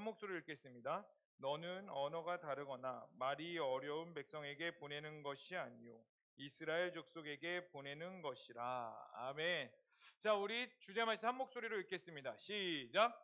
한 목소리로 읽겠습니다. 너는 언어가 다르거나 말이 어려운 백성에게 보내는 것이 아니요 이스라엘 족속에게 보내는 것이라. 아멘. 자, 우리 주제 말씀 한 목소리로 읽겠습니다. 시작.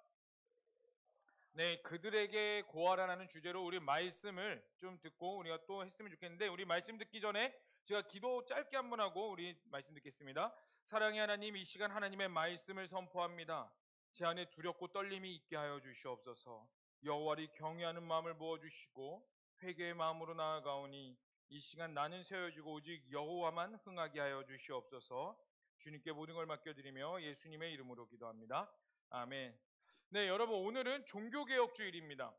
네, 그들에게 고하라는 주제로 우리 말씀을 좀 듣고 우리가 또 했으면 좋겠는데, 우리 말씀 듣기 전에 제가 기도 짧게 한번 하고 우리 말씀 듣겠습니다. 사랑의 하나님, 이 시간 하나님의 말씀을 선포합니다. 제 안에 두렵고 떨림이 있게 하여 주시옵소서. 여호와를 경외하는 마음을 부어주시고 회개의 마음으로 나아가오니 이 시간 나는 세워지고 오직 여호와만 흥하게 하여 주시옵소서. 주님께 모든 걸 맡겨드리며 예수님의 이름으로 기도합니다. 아멘. 네, 여러분, 오늘은 종교개혁주일입니다.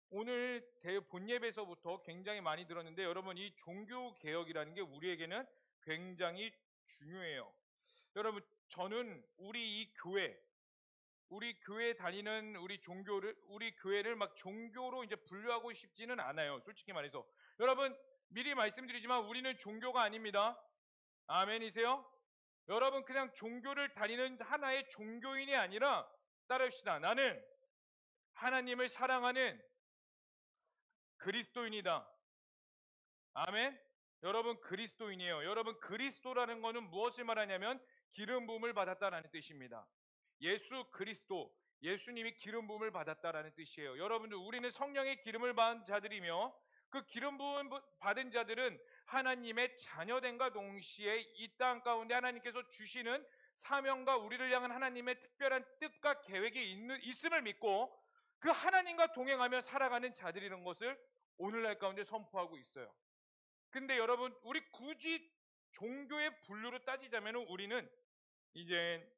오늘 본예배에서부터 굉장히 많이 들었는데, 여러분, 이 종교개혁이라는 게 우리에게는 굉장히 중요해요. 여러분, 저는 우리 교회 다니는 우리 교회를 막 종교로 이제 분류하고 싶지는 않아요. 솔직히 말해서. 여러분, 미리 말씀드리지만 우리는 종교가 아닙니다. 아멘이세요? 여러분, 그냥 종교를 다니는 하나의 종교인이 아니라, 따라합시다. 나는 하나님을 사랑하는 그리스도인이다. 아멘. 여러분, 그리스도인이에요. 여러분, 그리스도라는 것은 무엇을 말하냐면 기름 부음을 받았다라는 뜻입니다. 예수 그리스도, 예수님이 기름 부음을 받았다라는 뜻이에요. 여러분들, 우리는 성령의 기름을 받은 자들이며, 그 기름 부음 받은 자들은 하나님의 자녀됨과 동시에 이 땅 가운데 하나님께서 주시는 사명과 우리를 향한 하나님의 특별한 뜻과 계획이 있음을 믿고 그 하나님과 동행하며 살아가는 자들이라는 것을 오늘날 가운데 선포하고 있어요. 근데 여러분, 우리 굳이 종교의 분류로 따지자면 우리는 이제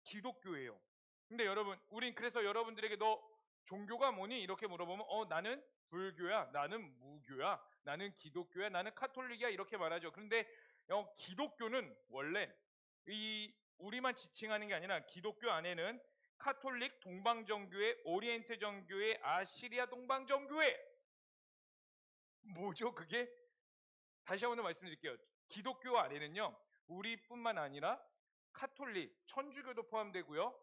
기독교예요. 근데 여러분, 우린 그래서 여러분들에게 너 종교가 뭐니? 이렇게 물어보면 나는 불교야, 나는 무교야, 나는 기독교야, 나는 카톨릭이야, 이렇게 말하죠. 그런데 기독교는 원래 우리만 지칭하는 게 아니라 기독교 안에는 카톨릭, 동방정교회, 오리엔트 정교회, 아시리아 동방정교회, 뭐죠 그게? 다시 한번 말씀드릴게요. 기독교 안에는요, 우리뿐만 아니라 카톨릭, 천주교도 포함되고요,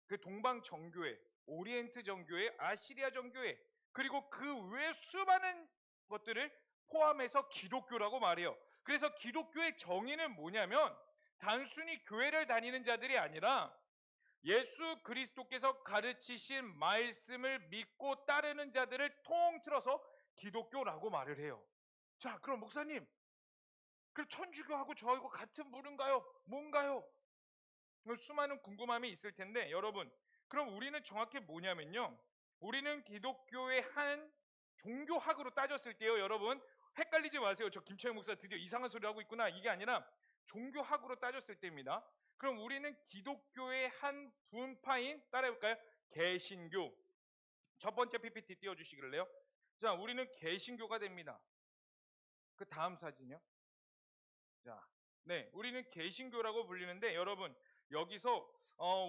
그 동방정교회, 오리엔트 정교회, 아시리아 정교회, 그리고 그 외 수많은 것들을 포함해서 기독교라고 말해요. 그래서 기독교의 정의는 뭐냐면 단순히 교회를 다니는 자들이 아니라 예수 그리스도께서 가르치신 말씀을 믿고 따르는 자들을 통틀어서 기독교라고 말을 해요. 자, 그럼 목사님, 그럼 천주교하고 저하고 같은 부류인가요? 뭔가요? 수많은 궁금함이 있을 텐데, 여러분, 그럼 우리는 정확히 뭐냐면요, 우리는 기독교의 한 종교학으로 따졌을 때요, 여러분 헷갈리지 마세요. 저 김철영 목사 드디어 이상한 소리 하고 있구나, 이게 아니라 종교학으로 따졌을 때입니다. 그럼 우리는 기독교의 한 분파인, 따라해볼까요? 개신교. 첫 번째 PPT 띄워주시길래요. 자, 우리는 개신교가 됩니다. 그 다음 사진이요. 자, 네, 우리는 개신교라고 불리는데, 여러분, 여기서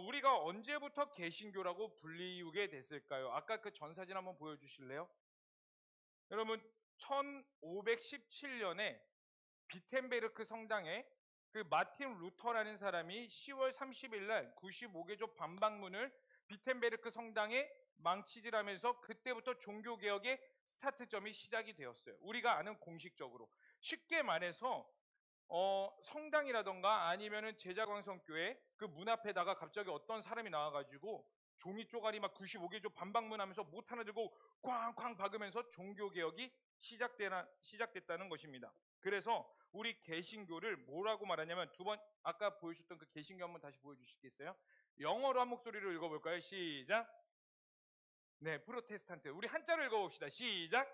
우리가 언제부터 개신교라고 불리우게 됐을까요? 아까 그 전 사진 한번 보여주실래요? 여러분, 1517년에 비텐베르크 성당에 그 마틴 루터라는 사람이 10월 30일 날 95개조 반박문을 비텐베르크 성당에 망치질하면서 그때부터 종교개혁의 스타트점이 시작이 되었어요. 우리가 아는 공식적으로. 쉽게 말해서 성당이라던가 아니면은 제자광성교회 그 문 앞에다가 갑자기 어떤 사람이 나와가지고 종이 쪼가리 막 95개조 반박문 하면서 못 하나 들고 쾅쾅 박으면서 종교개혁이 시작됐다는 것입니다. 그래서 우리 개신교를 뭐라고 말하냐면, 아까 보여주셨던 그 개신교 한번 다시 보여주시겠어요? 영어로 한 목소리로 읽어볼까요? 시작. 네, 프로테스탄트. 우리 한자로 읽어봅시다. 시작.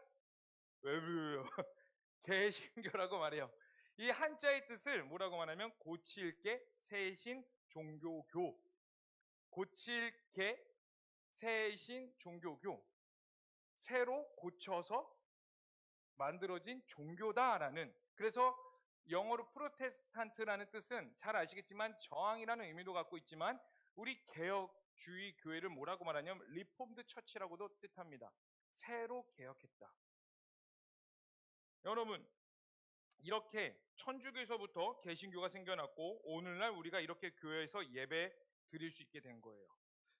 왜요? 개신교라고 말해요. 이 한자의 뜻을 뭐라고 말하면 고칠개 새신 종교교, 고칠개 새신 종교교, 새로 고쳐서 만들어진 종교다라는, 그래서 영어로 프로테스탄트라는 뜻은 잘 아시겠지만 저항이라는 의미도 갖고 있지만 우리 개혁주의 교회를 뭐라고 말하냐면 리폼드 처치라고도 뜻합니다. 새로 개혁했다. 여러분, 이렇게 천주교에서부터 개신교가 생겨났고 오늘날 우리가 이렇게 교회에서 예배 드릴 수 있게 된 거예요.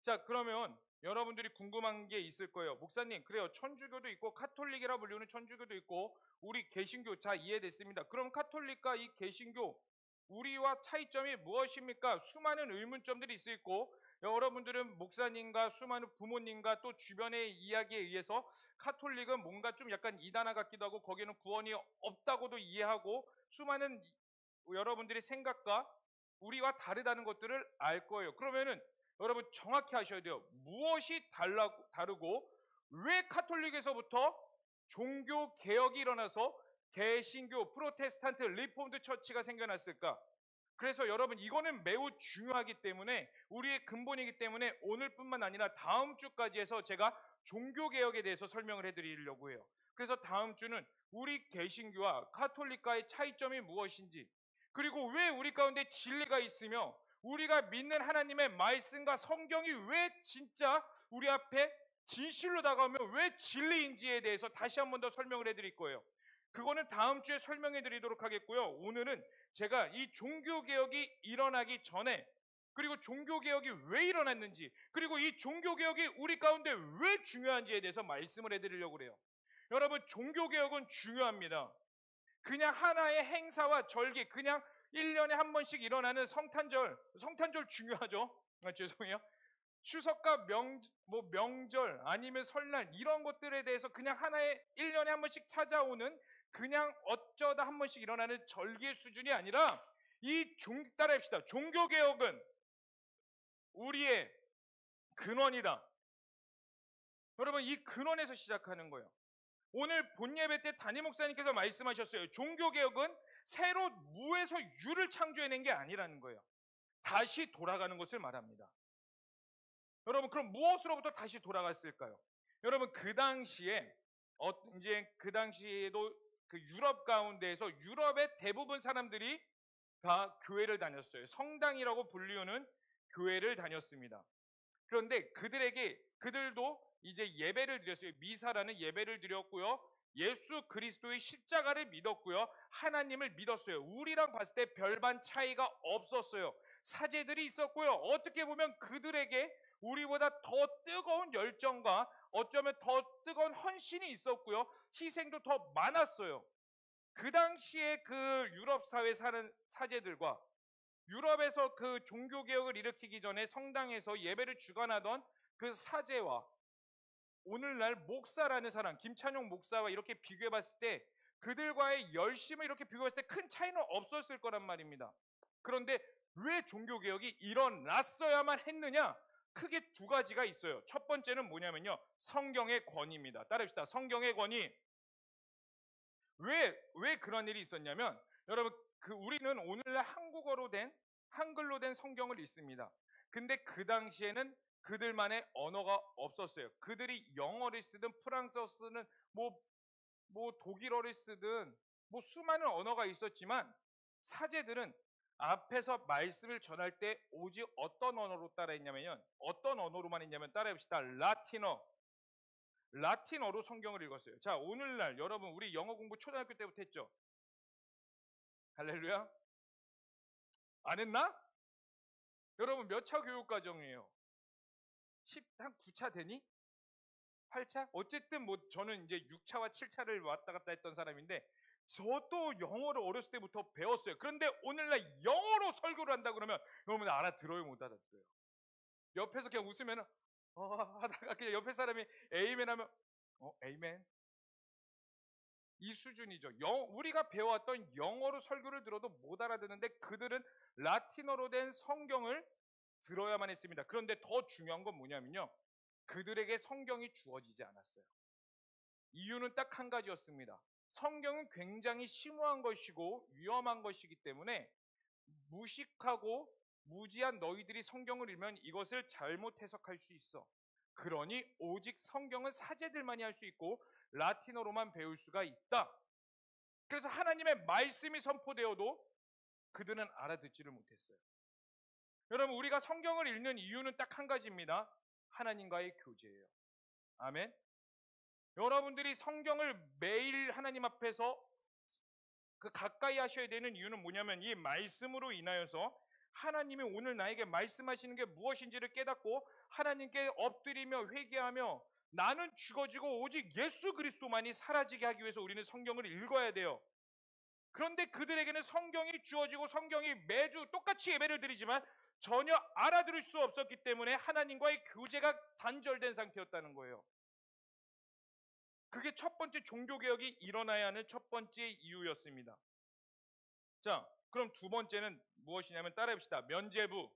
자, 그러면 여러분들이 궁금한 게 있을 거예요. 목사님, 그래요. 천주교도 있고 카톨릭이라 불리는 천주교도 있고 우리 개신교, 자, 이해됐습니다. 그럼 카톨릭과 이 개신교 우리와 차이점이 무엇입니까? 수많은 의문점들이 있을 있고, 여러분들은 목사님과 수많은 부모님과 또 주변의 이야기에 의해서 카톨릭은 뭔가 좀 약간 이단화 같기도 하고 거기는 구원이 없다고도 이해하고 수많은 여러분들의 생각과 우리와 다르다는 것들을 알 거예요. 그러면은 여러분 정확히 하셔야 돼요. 무엇이 다르고 왜 카톨릭에서부터 종교 개혁이 일어나서 개신교, 프로테스탄트, 리폼드 처치가 생겨났을까? 그래서 여러분 이거는 매우 중요하기 때문에 우리의 근본이기 때문에 오늘뿐만 아니라 다음 주까지 해서 제가 종교 개혁에 대해서 설명을 해드리려고 해요. 그래서 다음 주는 우리 개신교와 카톨릭과의 차이점이 무엇인지, 그리고 왜 우리 가운데 진리가 있으며 우리가 믿는 하나님의 말씀과 성경이 왜 진짜 우리 앞에 진실로 다가오면 왜 진리인지에 대해서 다시 한 번 더 설명을 해드릴 거예요. 그거는 다음 주에 설명해 드리도록 하겠고요. 오늘은 제가 이 종교개혁이 일어나기 전에, 그리고 종교개혁이 왜 일어났는지, 그리고 이 종교개혁이 우리 가운데 왜 중요한지에 대해서 말씀을 해드리려고 그래요. 여러분, 종교개혁은 중요합니다. 그냥 하나의 행사와 절기, 그냥 1년에 한 번씩 일어나는 성탄절 중요하죠. 죄송해요. 추석과 명절 아니면 설날 이런 것들에 대해서 그냥 하나의 1년에 한 번씩 찾아오는 그냥 어쩌다 한 번씩 일어나는 절기의 수준이 아니라 따라합시다. 종교개혁은 우리의 근원이다. 여러분, 이 근원에서 시작하는 거예요. 오늘 본예배 때 담임 목사님께서 말씀하셨어요. 종교개혁은 새로 무에서 유를 창조해낸 게 아니라는 거예요. 다시 돌아가는 것을 말합니다. 여러분, 그럼 무엇으로부터 다시 돌아갔을까요? 여러분, 그 당시에도 그 유럽 가운데에서 유럽의 대부분 사람들이 다 교회를 다녔어요. 성당이라고 불리우는 교회를 다녔습니다. 그런데 그들도 이제 예배를 드렸어요. 미사라는 예배를 드렸고요. 예수 그리스도의 십자가를 믿었고요. 하나님을 믿었어요. 우리랑 봤을 때 별반 차이가 없었어요. 사제들이 있었고요. 어떻게 보면 그들에게 우리보다 더 뜨거운 열정과 어쩌면 더 뜨거운 헌신이 있었고요. 희생도 더 많았어요. 그 당시에 그 유럽 사회 사는 사제들과 유럽에서 그 종교개혁을 일으키기 전에 성당에서 예배를 주관하던 그 사제와 오늘날 목사라는 사람, 김찬용 목사와 이렇게 비교해봤을 때 그들과의 열심을 이렇게 비교했을 때 큰 차이는 없었을 거란 말입니다. 그런데 왜 종교개혁이 일어났어야만 했느냐? 크게 두 가지가 있어요. 첫 번째는 뭐냐면요, 성경의 권위입니다. 따라합시다. 성경의 권위. 왜 그런 일이 있었냐면, 여러분, 우리는 오늘날 한글로 된 성경을 읽습니다. 근데 그 당시에는 그들만의 언어가 없었어요. 그들이 영어를 쓰든 프랑스어 쓰든 독일어를 쓰든 수많은 언어가 있었지만 사제들은 앞에서 말씀을 전할 때 오직 어떤 언어로 따라했냐면요, 어떤 언어로만 했냐면, 따라해봅시다. 라틴어로 성경을 읽었어요. 자, 오늘날 여러분, 우리 영어 공부 초등학교 때부터 했죠? 할렐루야. 안 했나? 여러분, 몇 차 교육과정이에요? 한 9차 되니? 8차? 어쨌든 저는 이제 6차와 7차를 왔다 갔다 했던 사람인데 저도 영어를 어렸을 때부터 배웠어요. 그런데 오늘날 영어로 설교를 한다 그러면 여러분 알아들어요, 못 알아들어요? 옆에서 그냥 웃으면 하다가 그냥 옆에 사람이 에이멘 하면 에이멘, 이 수준이죠. 우리가 배워왔던 영어로 설교를 들어도 못 알아듣는데 그들은 라틴어로 된 성경을 들어야만 했습니다. 그런데 더 중요한 건 뭐냐면요, 그들에게 성경이 주어지지 않았어요. 이유는 딱 한 가지였습니다. 성경은 굉장히 심오한 것이고 위험한 것이기 때문에 무식하고 무지한 너희들이 성경을 읽으면 이것을 잘못 해석할 수 있어. 그러니 오직 성경은 사제들만이 할 수 있고 라틴어로만 배울 수가 있다. 그래서 하나님의 말씀이 선포되어도 그들은 알아듣지를 못했어요. 여러분, 우리가 성경을 읽는 이유는 딱 한 가지입니다. 하나님과의 교제예요. 아멘. 여러분들이 성경을 매일 하나님 앞에서 가까이 하셔야 되는 이유는 뭐냐면 이 말씀으로 인하여서 하나님이 오늘 나에게 말씀하시는 게 무엇인지를 깨닫고 하나님께 엎드리며 회개하며 나는 죽어지고 오직 예수 그리스도만이 사라지게 하기 위해서 우리는 성경을 읽어야 돼요. 그런데 그들에게는 성경이 주어지고 성경이 매주 똑같이 예배를 드리지만 전혀 알아들을 수 없었기 때문에 하나님과의 교제가 단절된 상태였다는 거예요. 그게 첫 번째 종교개혁이 일어나야 하는 첫 번째 이유였습니다. 자, 그럼 두 번째는 무엇이냐면 따라해봅시다. 면죄부.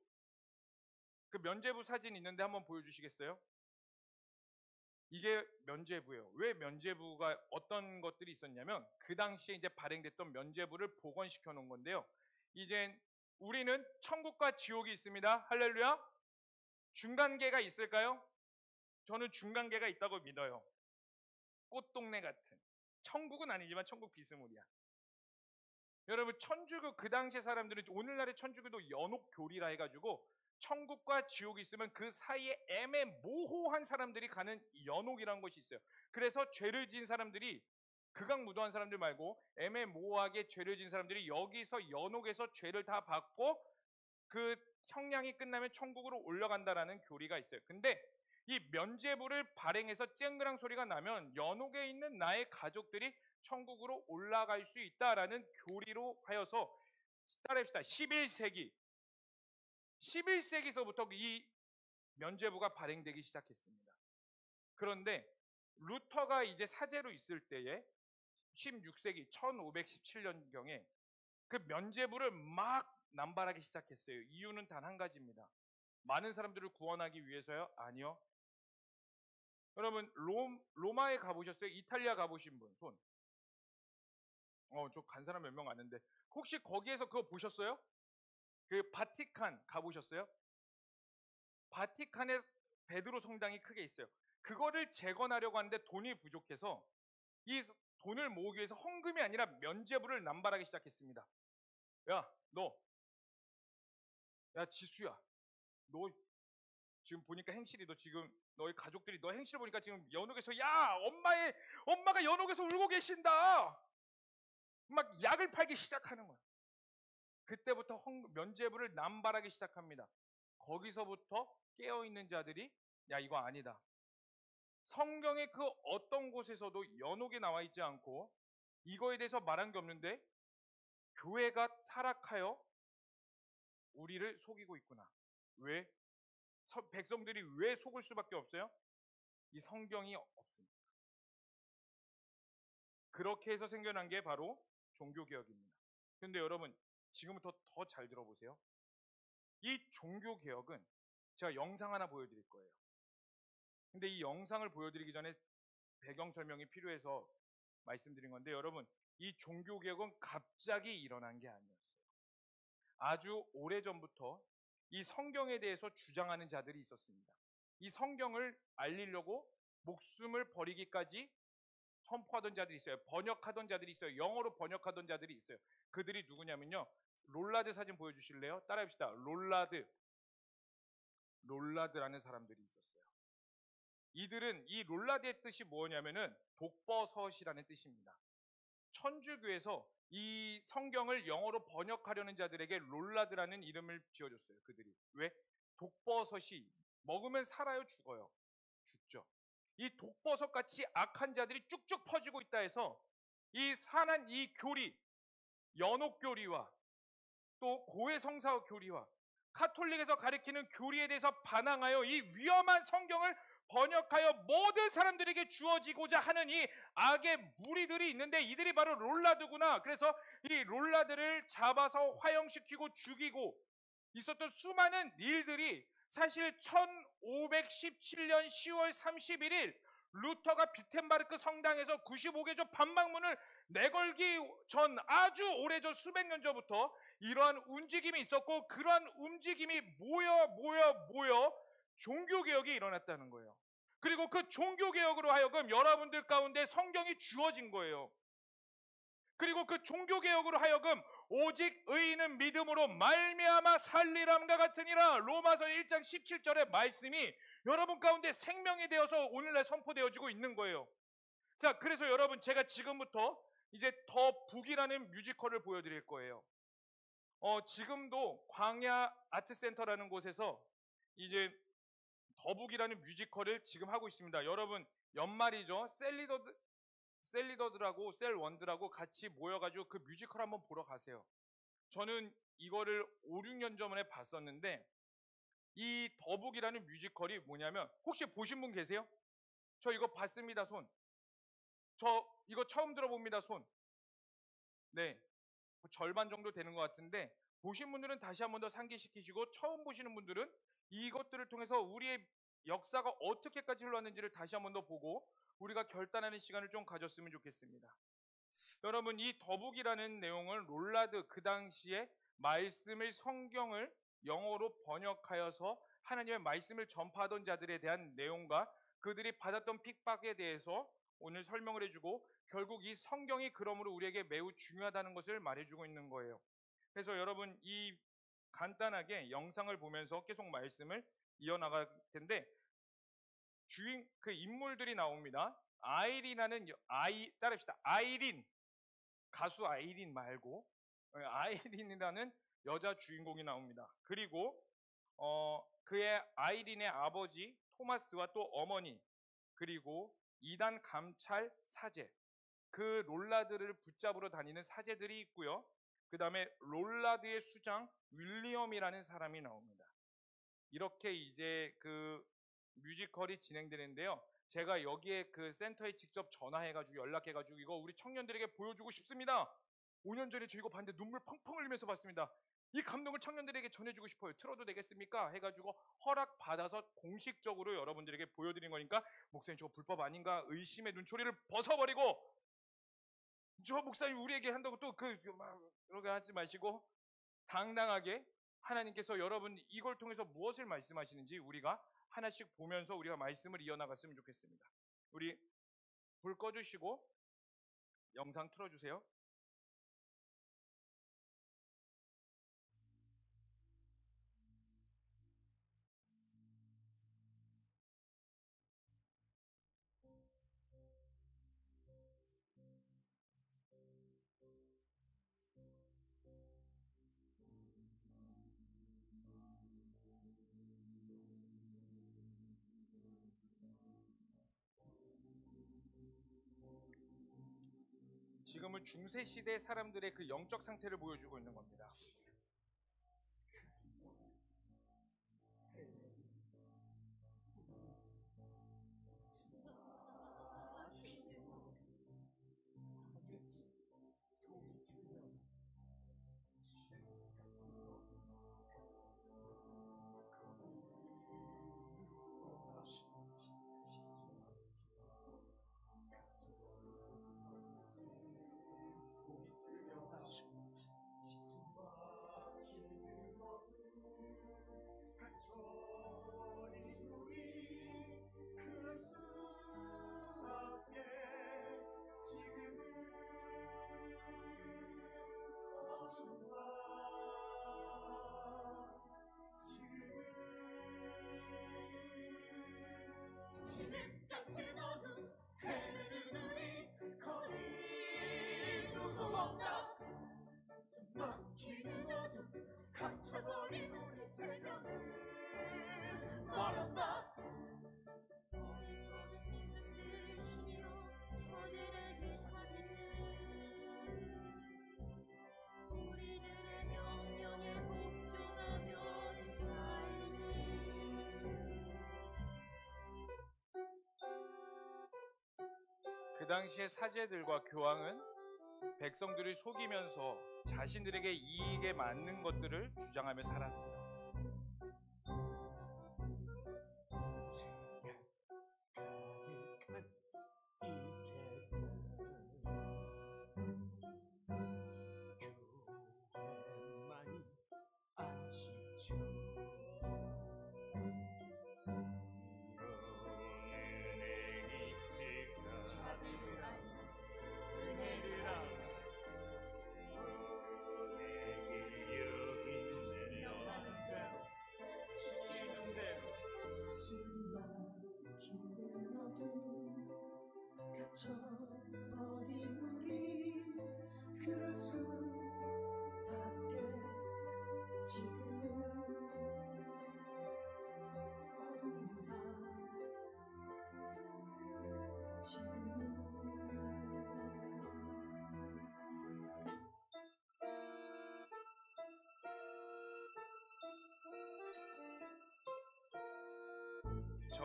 그 면죄부 사진 있는데 한번 보여주시겠어요? 이게 면죄부예요. 왜 면죄부가 어떤 것들이 있었냐면 그 당시에 이제 발행됐던 면죄부를 복원시켜 놓은 건데요. 이제 우리는 천국과 지옥이 있습니다. 할렐루야. 중간계가 있을까요? 저는 중간계가 있다고 믿어요. 꽃동네 같은. 천국은 아니지만 천국 비스무리야. 여러분 천주교 그 당시에 사람들은 오늘날의 천주교도 연옥교리라 해가지고 천국과 지옥이 있으면 그 사이에 애매모호한 사람들이 가는 연옥이라는 것이 있어요. 그래서 죄를 지은 사람들이 극악무도한 사람들 말고 애매모호하게 죄를 지은 사람들이 여기서 연옥에서 죄를 다 받고 그 형량이 끝나면 천국으로 올라간다라는 교리가 있어요. 근데 이 면죄부를 발행해서 쨍그랑 소리가 나면 연옥에 있는 나의 가족들이 천국으로 올라갈 수 있다라는 교리로 하여서 따라합시다. 11세기서부터 이 면죄부가 발행되기 시작했습니다. 그런데 루터가 이제 사제로 있을 때에 16세기 1517년경에 그 면죄부를 막 남발하기 시작했어요. 이유는 단 한 가지입니다. 많은 사람들을 구원하기 위해서요? 아니요. 여러분 로마에 가보셨어요? 이탈리아 가보신 분 손. 저 간 사람 몇 명 아는데 혹시 거기에서 그거 보셨어요? 그 바티칸 가보셨어요? 바티칸에 베드로 성당이 크게 있어요. 그거를 재건하려고 하는데 돈이 부족해서 이 돈을 모으기 위해서 헌금이 아니라 면죄부를 남발하기 시작했습니다. 야 지수야, 너 지금 보니까 행실이 너 지금 너희 가족들이 너 행실 보니까 지금 연옥에서 엄마가 연옥에서 울고 계신다. 막 약을 팔기 시작하는 거야. 그때부터 면죄부를 남발하기 시작합니다. 거기서부터 깨어있는 자들이 야 이거 아니다. 성경의 그 어떤 곳에서도 연옥에 나와 있지 않고 이거에 대해서 말한 게 없는데 교회가 타락하여 우리를 속이고 있구나. 왜? 백성들이 왜 속을 수밖에 없어요? 이 성경이 없습니다. 그렇게 해서 생겨난 게 바로 종교개혁입니다. 그런데 여러분 지금부터 더 잘 들어보세요. 이 종교개혁은 제가 영상 하나 보여드릴 거예요. 근데 이 영상을 보여드리기 전에 배경 설명이 필요해서 말씀드린 건데 여러분 이 종교개혁은 갑자기 일어난 게 아니었어요. 아주 오래전부터 이 성경에 대해서 주장하는 자들이 있었습니다. 이 성경을 알리려고 목숨을 버리기까지 선포하던 자들이 있어요. 번역하던 자들이 있어요. 영어로 번역하던 자들이 있어요. 그들이 누구냐면요. 롤라드 사진 보여주실래요? 따라해봅시다. 롤라드라는 사람들이 있었어요. 이들은 이 롤라드의 뜻이 뭐냐면은 독버섯이라는 뜻입니다. 천주교에서 이 성경을 영어로 번역하려는 자들에게 롤라드라는 이름을 지어줬어요. 그들이. 왜? 독버섯이 먹으면 살아요, 죽어요? 죽죠. 이 독버섯같이 악한 자들이 쭉쭉 퍼지고 있다 해서 이 산한 이 교리, 연옥교리와 또 고해성사 교리와 카톨릭에서 가리키는 교리에 대해서 반항하여 이 위험한 성경을 번역하여 모든 사람들에게 주어지고자 하는 이 악의 무리들이 있는데 이들이 바로 롤라드구나. 그래서 이 롤라드를 잡아서 화형시키고 죽이고 있었던 수많은 일들이 사실 1517년 10월 31일 루터가 비텐바르크 성당에서 95개조 반박문을 내걸기 전 아주 오래전 수백 년 전부터 이러한 움직임이 있었고 그러한 움직임이 모여 종교개혁이 일어났다는 거예요. 그리고 그 종교개혁으로 하여금 여러분들 가운데 성경이 주어진 거예요. 그리고 그 종교개혁으로 하여금 오직 의인은 믿음으로 말미암아 살리람과 같으니라 로마서 1장 17절의 말씀이 여러분 가운데 생명이 되어서 오늘날 선포되어지고 있는 거예요. 자, 그래서 여러분 제가 지금부터 이제 더 북이라는 뮤지컬을 보여드릴 거예요. 지금도 광야 아트센터라는 곳에서 이제 더북이라는 뮤지컬을 지금 하고 있습니다. 여러분 연말이죠. 셀리더들하고 셀원들하고 같이 모여가지고 그 뮤지컬 한번 보러 가세요. 저는 이거를 5, 6년 전에 봤었는데 이 더북이라는 뮤지컬이 뭐냐면 혹시 보신 분 계세요? 저 이거 봤습니다. 손. 저 이거 처음 들어봅니다. 손. 네. 절반 정도 되는 것 같은데 보신 분들은 다시 한번 더 상기시키시고 처음 보시는 분들은 이것들을 통해서 우리의 역사가 어떻게까지 흘러왔는지를 다시 한번 더 보고 우리가 결단하는 시간을 좀 가졌으면 좋겠습니다. 여러분 이 더북이라는 내용은 롤라드 그 당시에 말씀을 성경을 영어로 번역하여서 하나님의 말씀을 전파하던 자들에 대한 내용과 그들이 받았던 핍박에 대해서 오늘 설명을 해주고 결국 이 성경이 그러므로 우리에게 매우 중요하다는 것을 말해주고 있는 거예요. 그래서 여러분 이 간단하게 영상을 보면서 계속 말씀을 이어나갈 텐데 그 인물들이 나옵니다. 따라합시다. 아이린 가수 아이린 말고 아이린이라는 여자 주인공이 나옵니다. 그리고 그의 아이린의 아버지 토마스와 또 어머니 그리고 이단 감찰 사제 그 롤라드를 붙잡으러 다니는 사제들이 있고요. 그 다음에 롤라드의 수장 윌리엄이라는 사람이 나옵니다. 이렇게 이제 그 뮤지컬이 진행되는데요. 제가 여기에 그 센터에 직접 전화해가지고 연락해가지고 이거 우리 청년들에게 보여주고 싶습니다. 5년 전에 저 이거 봤는데 눈물 펑펑 흘리면서 봤습니다. 이 감동을 청년들에게 전해주고 싶어요. 틀어도 되겠습니까? 해가지고 허락받아서 공식적으로 여러분들에게 보여드린 거니까 목사님 저거 불법 아닌가 의심의 눈초리를 벗어버리고 저 목사님 우리에게 한다고 또 그렇게 하지 마시고 당당하게 하나님께서 여러분 이걸 통해서 무엇을 말씀하시는지 우리가 하나씩 보면서 우리가 말씀을 이어나갔으면 좋겠습니다. 우리 불 꺼주시고 영상 틀어주세요. 지금은 중세 시대 사람들의 그 영적 상태를 보여주고 있는 겁니다. 같은 어둠 헤매는 우리 거리 누구 없나 막히는 어둠 감춰버린 우리 생명을 말한다 우리 속은 믿음 드시며 저들에게 자는 우리들의 명령에 복종하며 인사하니 그 당시의 사제들과 교황은 백성들을 속이면서 자신들에게 이익에 맞는 것들을 주장하며 살았어요. 갇혀버린 우리 그럴 수밖에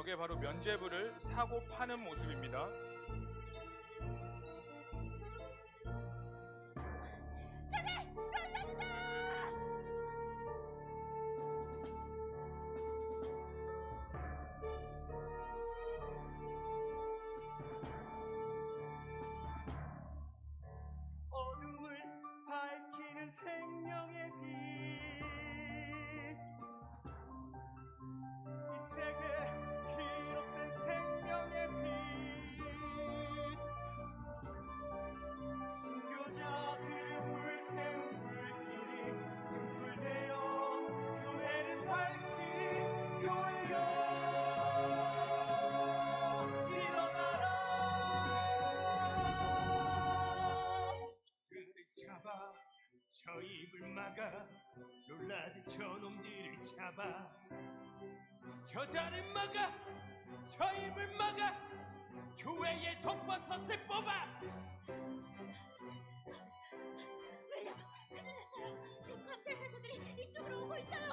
저게 바로 면죄부를 사고 파는 모습입니다. 어둠을 밝히는 생명의 빛, 이 책에 기록된 생명의 빛, 순교자들을 불태운 불길이 등불되어 교회를 밝히는 교회여, 일어나라. 들을 잡아 저 입을 막아 놀라듯 저놈들을 잡아 저자를 막아 저 입을 막아 교회의 독버섯을 뽑아. 윌리엄, 큰일 났어요. 지금 감찰 사자들이 이쪽으로 오고 있어요.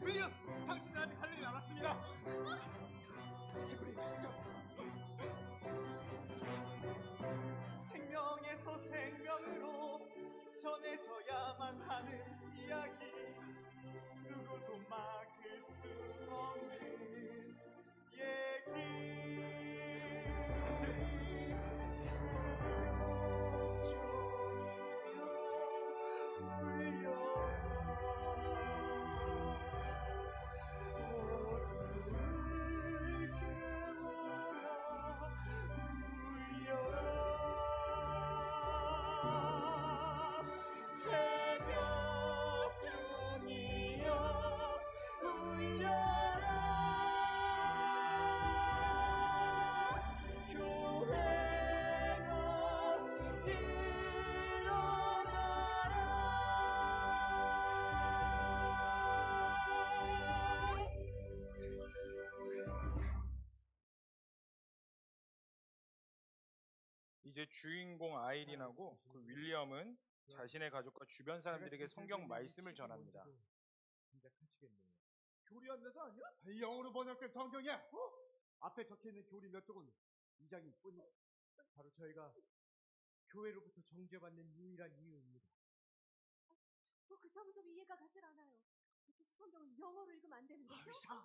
윌리엄, 당신은 아직 할 일이 남았습니다. 생명에서 생명으로 전해져야만 하는 이야기, 누구도 막을 수 없는 얘기. 새벽 종이여 울려라. 교회가 일어나라. 이제 주인공 아이린하고 그 윌리엄은 자신의 가족과 주변 사람들에게 성경 말씀을 전합니다. 진짜 칸치겠네요. 교리 안내서 아니야? 영어로 번역된 성경이야. 앞에 적혀있는 교리 몇 쪽은 2장일 뿐이야. 바로 저희가 교회로부터 정죄받는 유일한 이유입니다. 또 그 점은 좀 이해가 가질 않아요. 어떻게 성경을 영어로 읽으면 안 되는 거죠? 이상!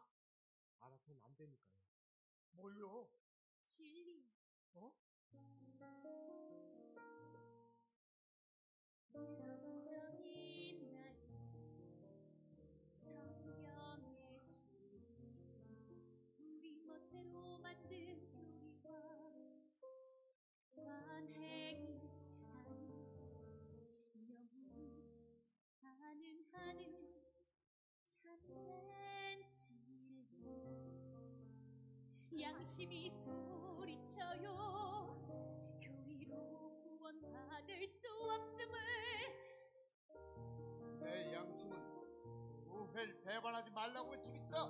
알아서는 안 되니까요. 뭘요? 진리. 어? 영적인 날 성경의 진리, 우리 멋대로 만든 교리와 완행이 아닌 영원하는 참된 진리. 양심이 소리쳐요. 교리로 구원받을 수 없음을. 내 양심은 교회를 배반하지 말라고 외치고 있어.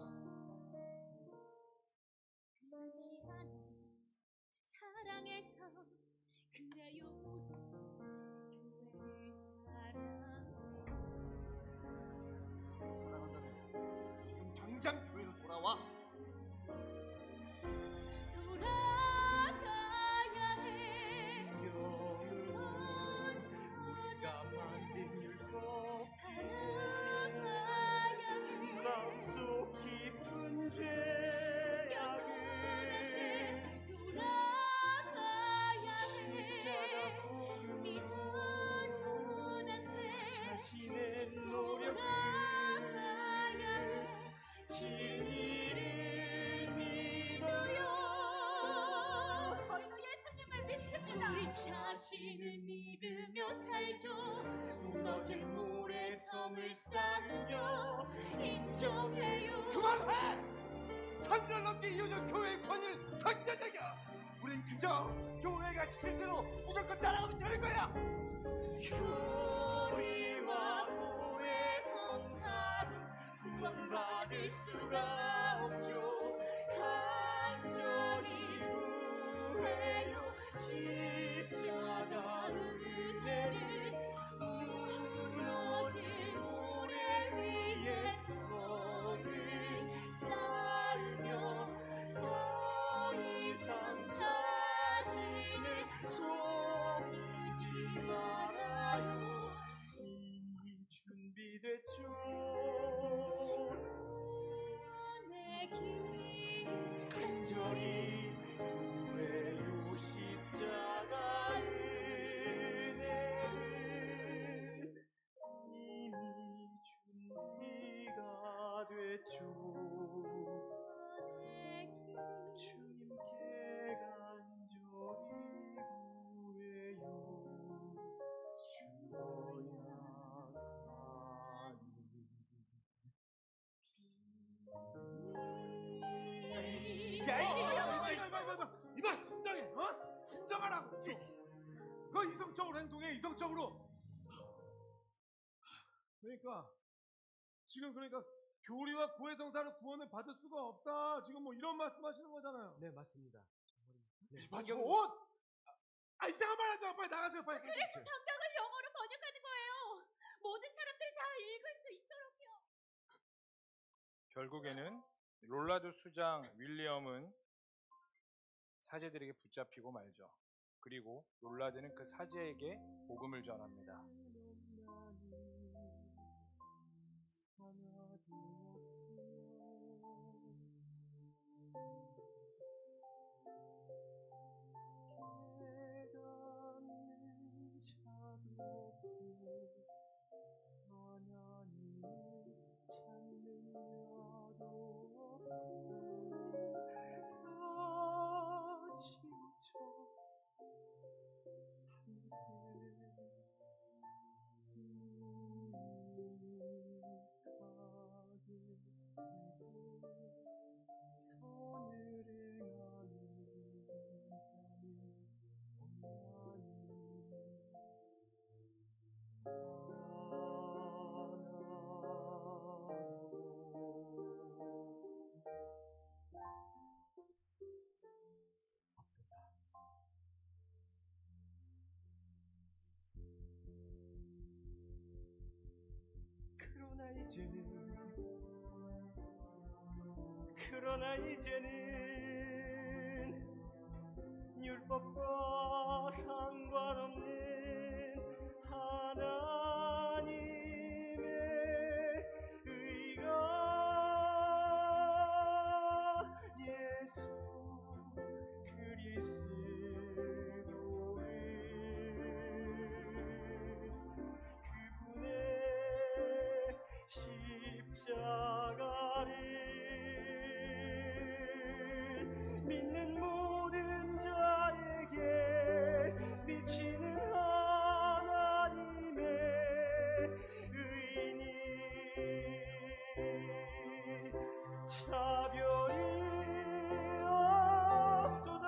그렇지 않아. 사랑해서 그래요 우리 교회를 사랑한다면 지금 당장 교회로 돌아와. 돌아가야 해. 우리가 만든 율법 바라가야 해. 마음속 깊은 숨겨서는 안 돼. 죄악을 돌아가야 해. 십자가 복음으로 믿어서는 안 돼. 자신의 노력을 돌아가야 해. 진리를 믿어요. 저희도 예수님을 믿습니다. 우리 자신을 믿으며 살죠. 무너진 물에 성을 쌓으며 인정해요. 그만해! 1000년 넘게 이어진 교회의 권위를 선전해요. 우린 그저 교회가 시킨 대로 무조건 따라가면 되는 거야. 교리와 보혜 성사로 구원받을 수가 없죠. 간절히 구해요. 십자가 은혜를 무너진 모래 위에 성을 쌓으며 진정하라고 좀. 그 이성적으로 행동해. 이성적으로. 그러니까 지금 교리와 고해성사로 구원을 받을 수가 없다. 지금 뭐 이런 말씀하시는 거잖아요. 네, 맞습니다. 네, 이봐줘. 이상한 말 하지 마. 빨리 나가세요. 빨리. 그래서 성경을 영어로 번역하는 거예요. 모든 사람들이 다 읽을 수 있도록요. 결국에는 롤라드 수장 윌리엄은 사제들에게 붙잡히고 말죠. 그리고 롤라드는 그 사제에게 복음을 전합니다. 그러나 이제는 율법과 상관없는 하나님의 의가 예수 그리스도의 그분의 십자가를 믿는 모든 자에게 미치는 하나님의 의니 차별이 없도다.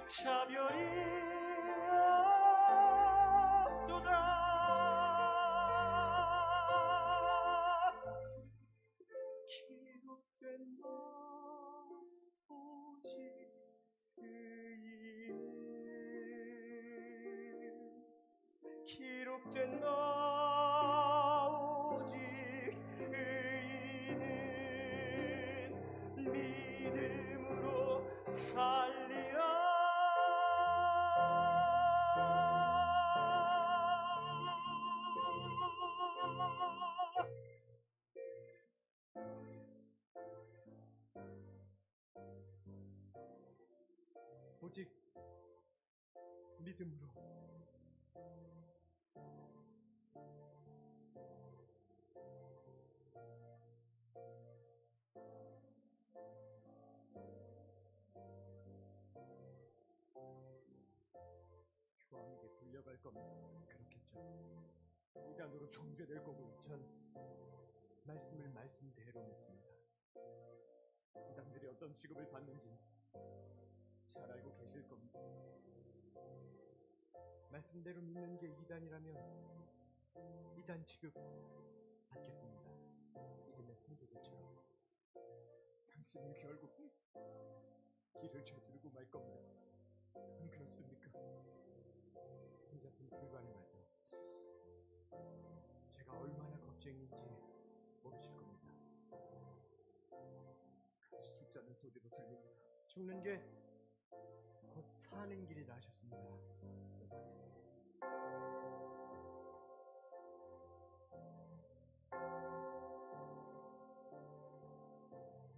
차별이 없도다. 기록된 바 오직 의인 기록된 바 오직 의인은 믿음으로 살리라. 오직 믿음으로. 교황에게 불려갈 겁니다. 그렇겠죠. 이단으로 정죄될 거고요. 전 말씀을 말씀대로 믿습니다. 이단들이 어떤 취급을 받는지 잘 알고 계실 겁니다. 말씀대로 믿는 게 이단이라면 이단 취급 받겠습니다. 믿음의 성도들처럼. 당신은 결국 길을 저지르고 말 겁니다. 안 그렇습니까? 혼자서는 불가능하죠. 제가 얼마나 걱정인지 모르실 겁니다. 같이 죽자는 소리도 들립니다. 죽는 게 곧 사는 길이라 하셨습니다.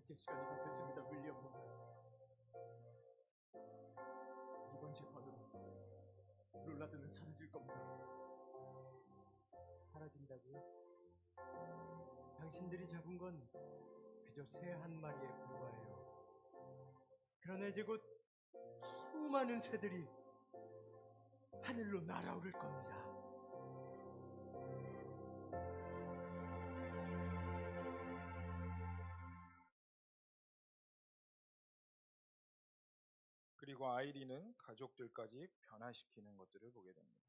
이제 시간이 다 됐습니다, 윌리엄 동무. 이번 재판으로 롤라드는 사라질 겁니다. 사라진다고요? 당신들이 잡은 건 그저 새 한 마리에 불과해요. 그러나 이제 곧 수많은 새들이 하늘로 날아오를 겁니다. 그리고 아이리는 가족들까지 변화시키는 것들을 보게 됩니다.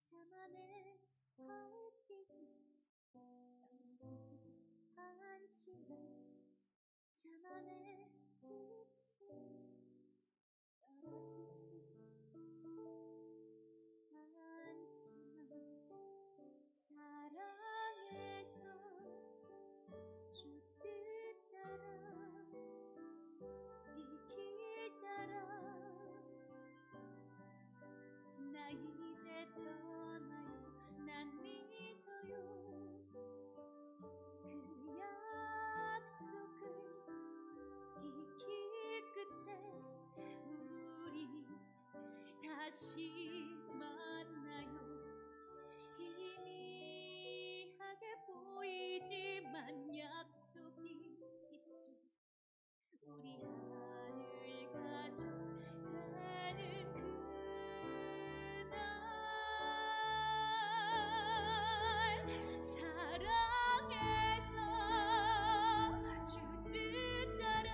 자만의 발길이 떨어지지 않지만 자만의 입술 떨어지지 않지만 사랑해서 주뜻 따라 이 길 따라 나 이제 떠나요. 난 믿어요. 그 약속을 이 길 끝에 우리 다시 만나요. 희미하게 보이지만 약속이 있죠. 우리 하늘 가족 되는 그날 사랑해서 주 뜻 따라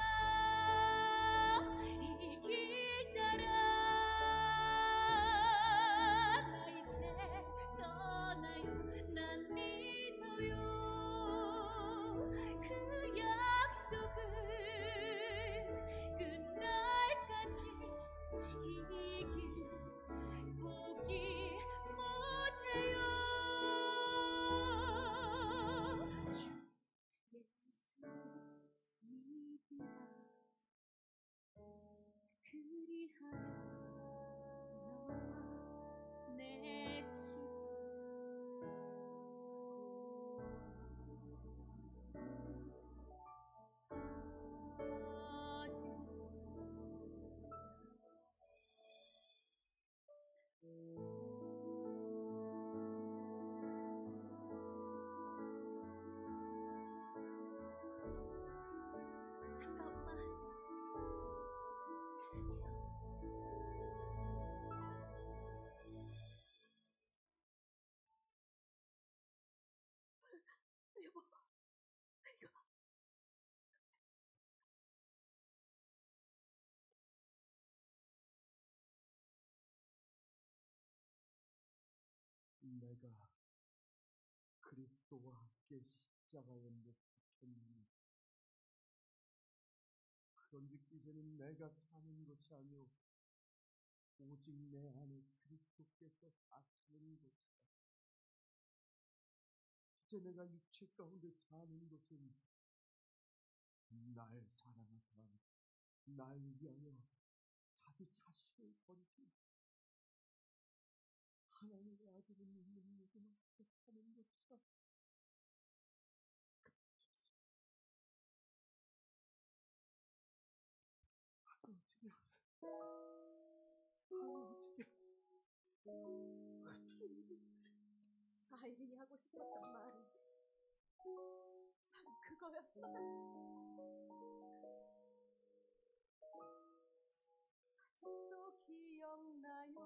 이 길 따라 나 이제 떠나요. 난 믿어요. 그 약속을 끝날까지 이 길 포기 못해요. 주 예수 믿으라. 그리하여 너와 내 집 잠깐만 여보, 이거 내가 그리스도와 함께 십자가에 못 박혔니? 그런즉 이제는 내가 사는 것이 아니오 오직 내 안에 그리스도께서 사시는 것이다. 이제 내가 육체 가운데 사는 것은 날 사랑하사 날 위하여 자기 자신을 버리신 하나님의 아들을 믿는 누구나 사는 것이다. 아이린이 하고 싶었던 말이 바로 그거였어. 아직도 기억나요.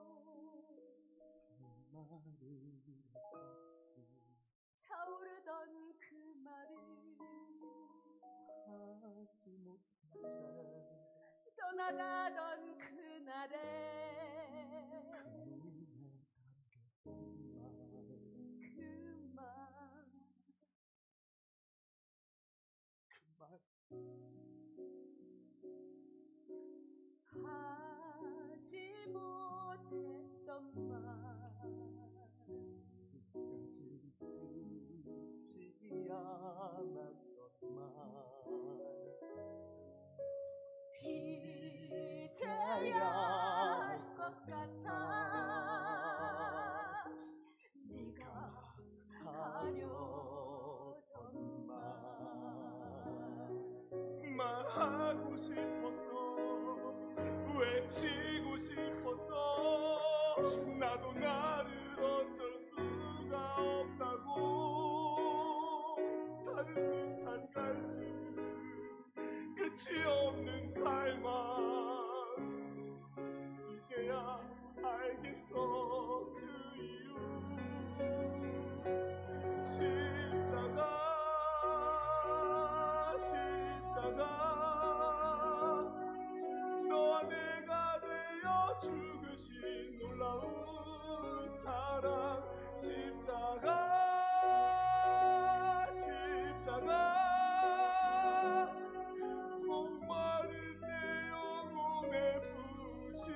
차오르던 그 말을 하지 못한 떠나가던 그날에 하지 못했던 말 끝까지 듣지 않았던 말 이제야 하고 싶었어. 외치고 싶었어. 나도 나를 어쩔 수가 없다고. 다른 듯한 갈증, 끝이 없는 갈망. 이제야 알겠어 그 이유. 십자가 너와 내가 되어 죽으신 놀라운 사랑. 십자가 목마른 내 영혼에 부시는데.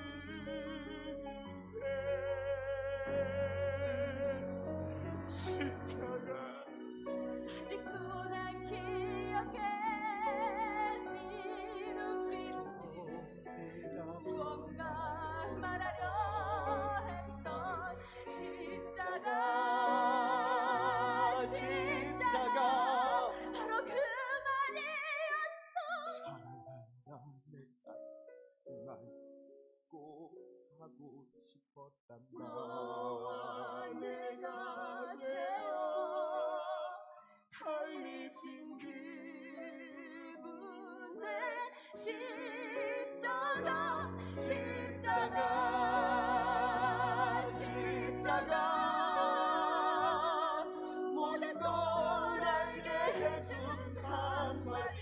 십자가 아직도 난 기억해. 네 눈빛이 무언가 말하려 했던 십자가 바로 그 말이었어. 사랑한다 내가 날 꼭 하고 싶었단다. 너와 내가 되어 달리신 그분의 십자가 모든 걸 알게 해준 한마디.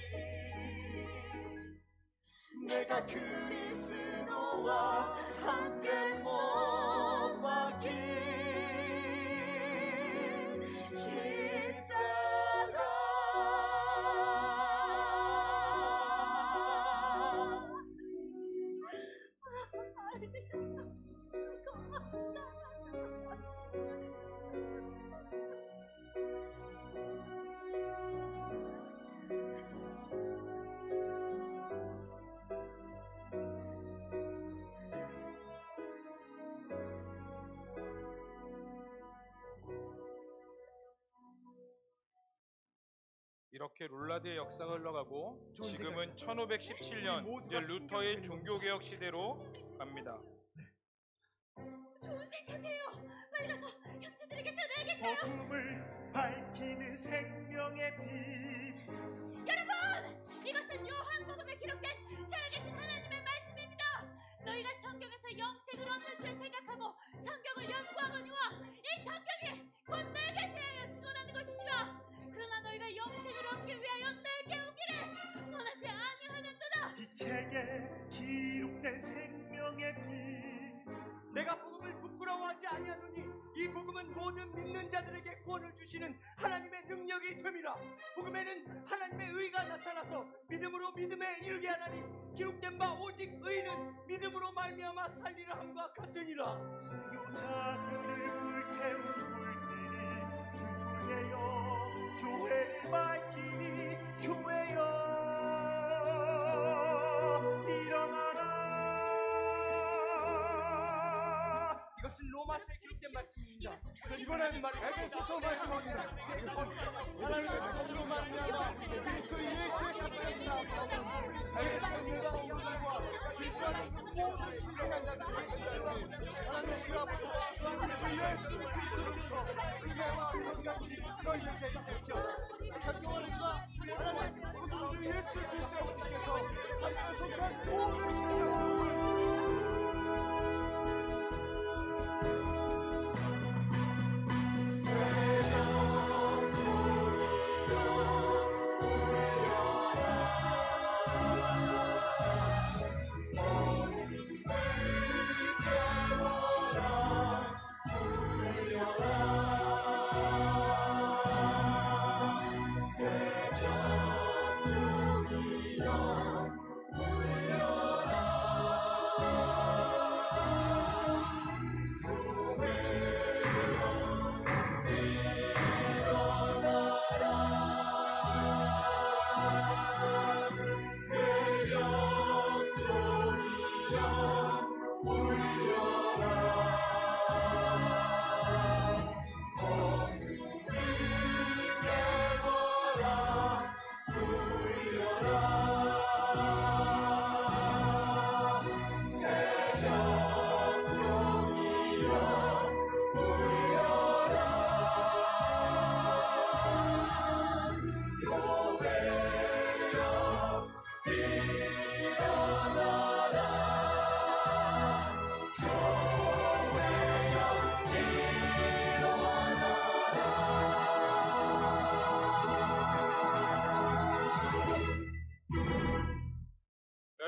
내가 그리스도와 함께 못 박힌 십자가. 이렇게 롤라드의 역사가 흘러가고 좋은 지금은 1517년 이제 루터의 종교개혁 시대로 갑니다. 좋은 생각이에요. 빨리 가서 형제들에게 전해야겠어요. 복음을 밝히는 생명의 빛. 여러분, 이것은 요한복음에 기록된 살아계신 하나님의 말씀입니다. 너희가 성경에서 영생을 얻는 줄 생각하고 성경을 연구하거니와 이 성경이 곧 내게 대하여 증언하는 것이니라. 그러나 너희가 영생을 얻기 위하여 내게 오기를 원하지 아니하는도다. 이 책에 기록된 생명의 빛. 내가 복음을 부끄러워하지 아니하노니 이 복음은 모든 믿는 자들에게 구원을 주시는 하나님의 능력이 됨이라. 복음에는 하나님의 의가 나타나서 믿음으로 믿음에 이르게 하나니 기록된 바 오직 의는 믿음으로 말미암아 살리라 함과 같으니라. 수요자들을 불태운 불길이 등불되어 교회를 밝히니 교회여 일어나라. 이것은 로마서에 기록된 말씀입니다. 이번에는 에베소서 말씀합니다. 하나님의 뜻으로 말미암아 그리스도 예수의 십자가를 나타내는 에베소서의 성도들과 그리스도 안에서 모든 신령한 자들을 건져야지. 하나님의 그 앞으로 그리스도 예수 그리스도로부터 그에만 온갖 너희에게 있을지어다. 같이 원합니다. 하나님의 성도들 예수 그리스도의 어디께서 하나님의 속한 모든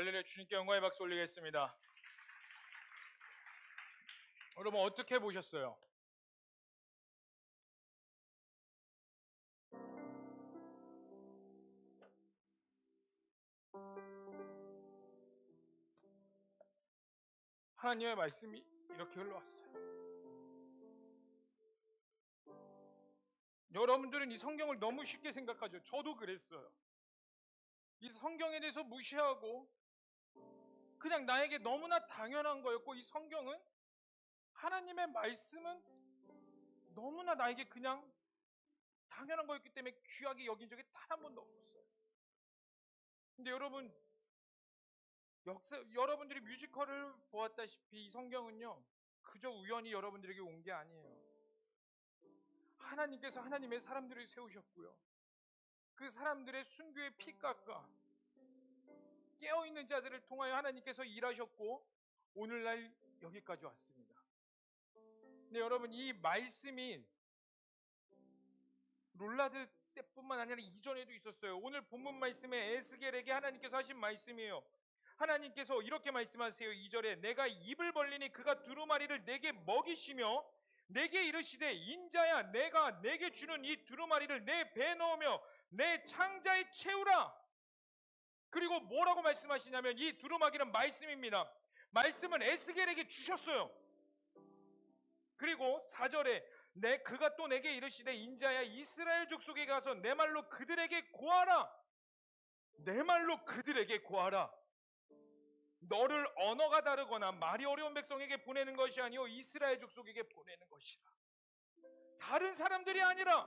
할렐루야. 주님께 영광의 박수 올리겠습니다. 여러분 어떻게 보셨어요? 하나님의 말씀이 이렇게 흘러왔어요. 여러분들은 이 성경을 너무 쉽게 생각하죠. 저도 그랬어요. 이 성경에 대해서 무시하고 그냥 나에게 너무나 당연한 거였고, 이 성경은 하나님의 말씀은 너무나 나에게 그냥 당연한 거였기 때문에 귀하게 여긴 적이 단 한 번도 없었어요. 근데 여러분들이 뮤지컬을 보았다시피 이 성경은요, 그저 우연히 여러분들에게 온 게 아니에요. 하나님께서 하나님의 사람들을 세우셨고요, 그 사람들의 순교의 피 깎아 깨어있는 자들을 통하여 하나님께서 일하셨고 오늘날 여기까지 왔습니다. 근데 여러분, 이 말씀이 롤라드 때뿐만 아니라 이전에도 있었어요. 오늘 본문 말씀에 에스겔에게 하나님께서 하신 말씀이에요. 하나님께서 이렇게 말씀하세요. 2절에 내가 입을 벌리니 그가 두루마리를 내게 먹이시며 내게 이르시되 인자야, 내가 내게 주는 이 두루마리를 내 배에 넣으며 내 창자에 채우라. 그리고 뭐라고 말씀하시냐면, 이 두루마기는 말씀입니다. 말씀은 에스겔에게 주셨어요. 그리고 4절에 그가 또 내게 이르시되 인자야, 이스라엘 족속에 가서 내 말로 그들에게 고하라. 내 말로 그들에게 고하라. 너를 언어가 다르거나 말이 어려운 백성에게 보내는 것이 아니요 이스라엘 족속에게 보내는 것이라. 다른 사람들이 아니라,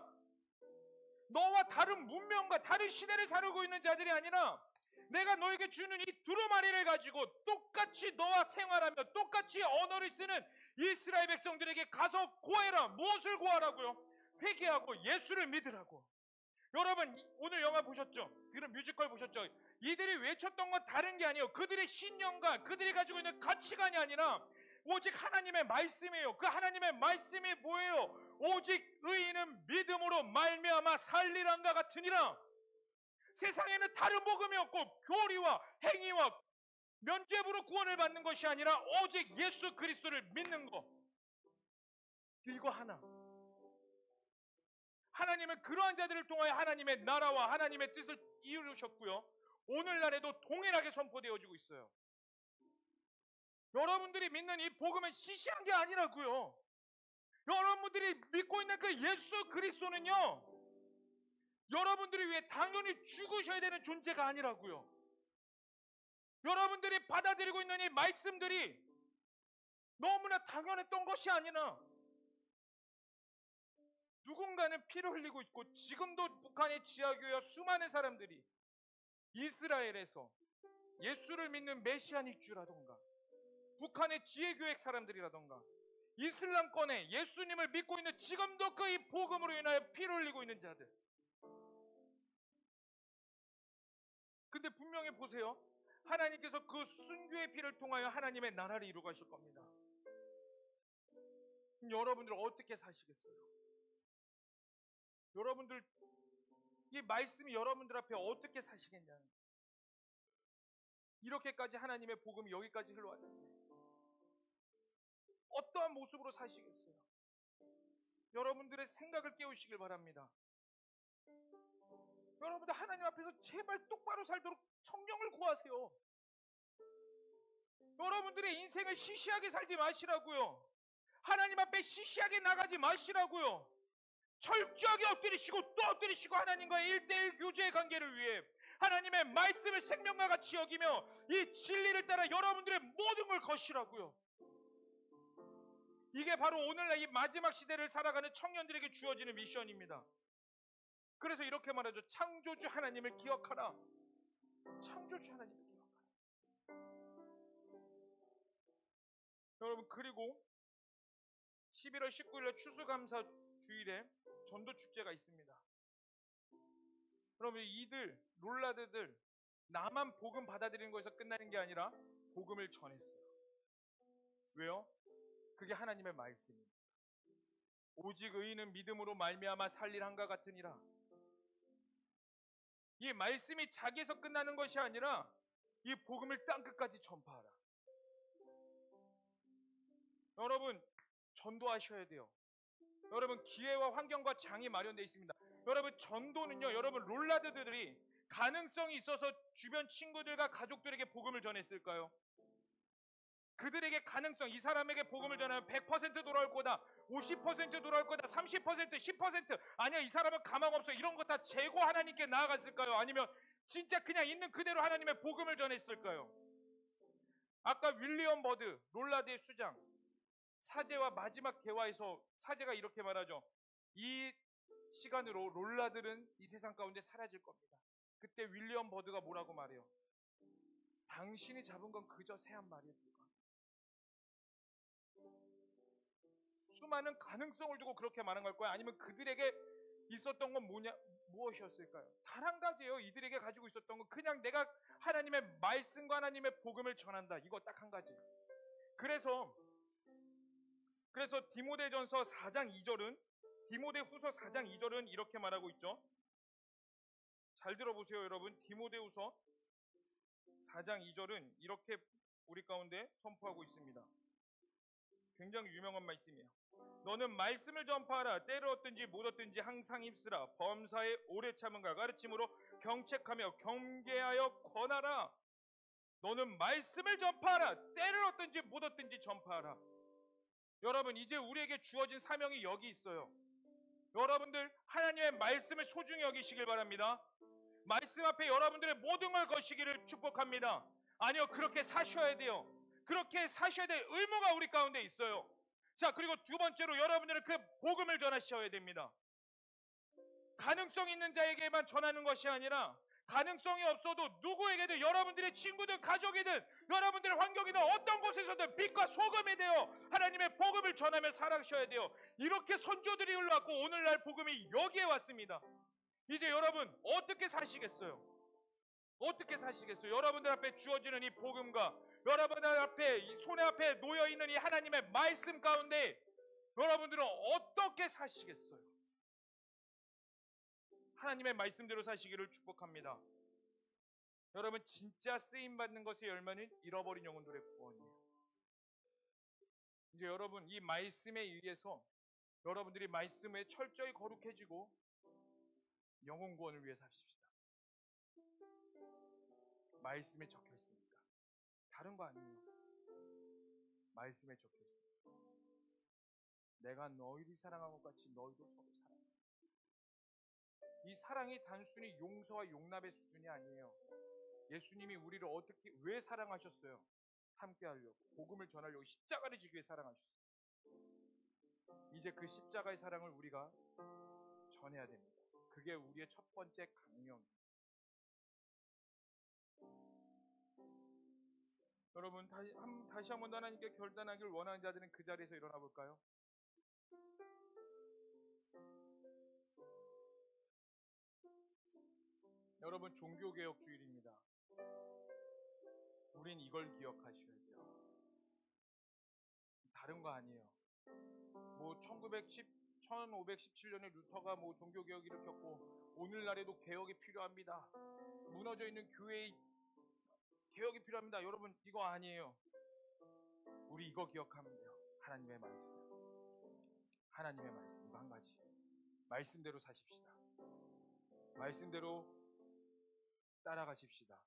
너와 다른 문명과 다른 시대를 살고 있는 자들이 아니라, 내가 너에게 주는 이 두루마리를 가지고 똑같이 너와 생활하며 똑같이 언어를 쓰는 이스라엘 백성들에게 가서 고해라. 무엇을 고하라고요? 회개하고 예수를 믿으라고. 여러분 오늘 영화 보셨죠? 그런 뮤지컬 보셨죠? 이들이 외쳤던 건 다른 게 아니에요. 그들의 신념과 그들이 가지고 있는 가치관이 아니라 오직 하나님의 말씀이에요. 그 하나님의 말씀이 뭐예요? 오직 의인은 믿음으로 말미암아 살리란가 같으니라. 세상에는 다른 복음이 없고 교리와 행위와 면죄부로 구원을 받는 것이 아니라 오직 예수 그리스도를 믿는 것, 이거 하나. 하나님은 그러한 자들을 통하여 하나님의 나라와 하나님의 뜻을 이루셨고요, 오늘날에도 동일하게 선포되어지고 있어요. 여러분들이 믿는 이 복음은 시시한 게 아니라고요. 여러분들이 믿고 있는 그 예수 그리스도는요, 여러분들이 위해 당연히 죽으셔야 되는 존재가 아니라고요. 여러분들이 받아들이고 있는 이 말씀들이 너무나 당연했던 것이 아니라, 누군가는 피를 흘리고 있고, 지금도 북한의 지하교회와 수많은 사람들이 이스라엘에서 예수를 믿는 메시아닉주라던가, 북한의 지혜교회 사람들이라던가, 이슬람권에 예수님을 믿고 있는 지금도 그 이 복음으로 인하여 피를 흘리고 있는 자들. 근데 분명히 보세요. 하나님께서 그 순교의 피를 통하여 하나님의 나라를 이루어 가실 겁니다. 여러분들 어떻게 사시겠어요? 여러분들 이 말씀이 여러분들 앞에 어떻게 사시겠냐는, 이렇게까지 하나님의 복음이 여기까지 흘러왔는데 어떠한 모습으로 사시겠어요? 여러분들의 생각을 깨우시길 바랍니다. 여러분들 하나님 앞에서 제발 똑바로 살도록 성령을 구하세요. 여러분들의 인생을 시시하게 살지 마시라고요. 하나님 앞에 시시하게 나가지 마시라고요. 철저하게 엎드리시고 또 엎드리시고 하나님과의 1대1 교제의 관계를 위해 하나님의 말씀을 생명과 같이 여기며 이 진리를 따라 여러분들의 모든 걸 거시라고요. 이게 바로 오늘날 이 마지막 시대를 살아가는 청년들에게 주어지는 미션입니다. 그래서 이렇게 말하죠. 창조주 하나님을 기억하라. 창조주 하나님을 기억하라. 여러분, 그리고 11월 19일에 추수감사 주일에 전도축제가 있습니다. 여러분, 이들 롤라드들 나만 복음 받아들이는 거에서 끝나는 게 아니라 복음을 전했어요. 왜요? 그게 하나님의 말씀입니다. 오직 의인은 믿음으로 말미암아 살리란가 같으니라. 이 말씀이 자기에서 끝나는 것이 아니라 이 복음을 땅끝까지 전파하라. 여러분 전도하셔야 돼요. 여러분 기회와 환경과 장이 마련되어 있습니다. 여러분 전도는요, 여러분 롤라드들이 가능성이 있어서 주변 친구들과 가족들에게 복음을 전했을까요? 그들에게 가능성, 이 사람에게 복음을 전하면 100% 돌아올 거다, 50% 돌아올 거다, 30%, 10%, 아니야 이 사람은 가망 없어, 이런 거 다 재고 하나님께 나아갔을까요? 아니면 진짜 그냥 있는 그대로 하나님의 복음을 전했을까요? 아까 윌리엄 버드, 롤라드의 수장, 사제와 마지막 대화에서 사제가 이렇게 말하죠. 이 시간으로 롤라들은 이 세상 가운데 사라질 겁니다. 그때 윌리엄 버드가 뭐라고 말해요? 당신이 잡은 건 그저 새 한 마리에 불과합니다. 수많은 가능성을 두고 그렇게 말한 걸 거야? 아니면 그들에게 있었던 건 무엇이었을까요? 단 한 가지예요. 이들에게 가지고 있었던 건 그냥 내가 하나님의 말씀과 하나님의 복음을 전한다. 이거 딱 한 가지. 그래서 디모데전서 4장 2절은, 디모데후서 4장 2절은 이렇게 말하고 있죠. 잘 들어보세요, 여러분. 디모데후서 4장 2절은 이렇게 우리 가운데 선포하고 있습니다. 굉장히 유명한 말씀이에요. 너는 말씀을 전파하라. 때를 얻든지 못 얻든지 항상 힘쓰라. 범사에 오래 참음과 가르침으로 경책하며 경계하여 권하라. 너는 말씀을 전파하라. 때를 얻든지 못 얻든지 전파하라. 여러분 이제 우리에게 주어진 사명이 여기 있어요. 여러분들 하나님의 말씀을 소중히 여기시길 바랍니다. 말씀 앞에 여러분들의 모든 걸 거시기를 축복합니다. 아니요, 그렇게 사셔야 돼요. 그렇게 사셔야 될 의무가 우리 가운데 있어요. 자, 그리고 두 번째로 여러분들은 그 복음을 전하셔야 됩니다. 가능성 있는 자에게만 전하는 것이 아니라 가능성이 없어도 누구에게든, 여러분들의 친구든 가족이든 여러분들의 환경이든 어떤 곳에서든 빛과 소금이 되어 하나님의 복음을 전하며 살아가셔야 돼요. 이렇게 선조들이 흘러왔고 오늘날 복음이 여기에 왔습니다. 이제 여러분 어떻게 사시겠어요? 어떻게 사시겠어요? 여러분들 앞에 주어지는 이 복음과 여러분들 앞에, 손에 앞에 놓여있는 이 하나님의 말씀 가운데 여러분들은 어떻게 사시겠어요? 하나님의 말씀대로 사시기를 축복합니다. 여러분 진짜 쓰임받는 것의 열매는 잃어버린 영혼들의 구원이에요. 이제 여러분 이 말씀에 의해서 여러분들이 말씀에 철저히 거룩해지고 영혼 구원을 위해 사십시다. 말씀에 적혀 있으니까. 다른 거 아니에요. 말씀에 적혀 있습니다. 내가 너희를 사랑한 것 같이 너희도 서로 사랑해. 이 사랑이 단순히 용서와 용납의 수준이 아니에요. 예수님이 우리를 어떻게, 왜 사랑하셨어요? 함께 하려고, 복음을 전하려고 십자가를 지기 위해 사랑하셨어요. 이제 그 십자가의 사랑을 우리가 전해야 됩니다. 그게 우리의 첫 번째 강령이에요. 여러분 다시 한 번 더 하나님께 결단하기를 원하는 자들은 그 자리에서 일어나 볼까요? 여러분 종교개혁 주일입니다. 우린 이걸 기억하셔야 돼요. 다른 거 아니에요. 뭐 1517년에 루터가 뭐 종교개혁 일으켰고 오늘날에도 개혁이 필요합니다. 무너져 있는 교회의 개혁이 필요합니다. 여러분 이거 아니에요. 우리 이거 기억하면 돼요. 하나님의 말씀. 하나님의 말씀. 이거 한 가지. 말씀대로 사십시다. 말씀대로 따라가십시다.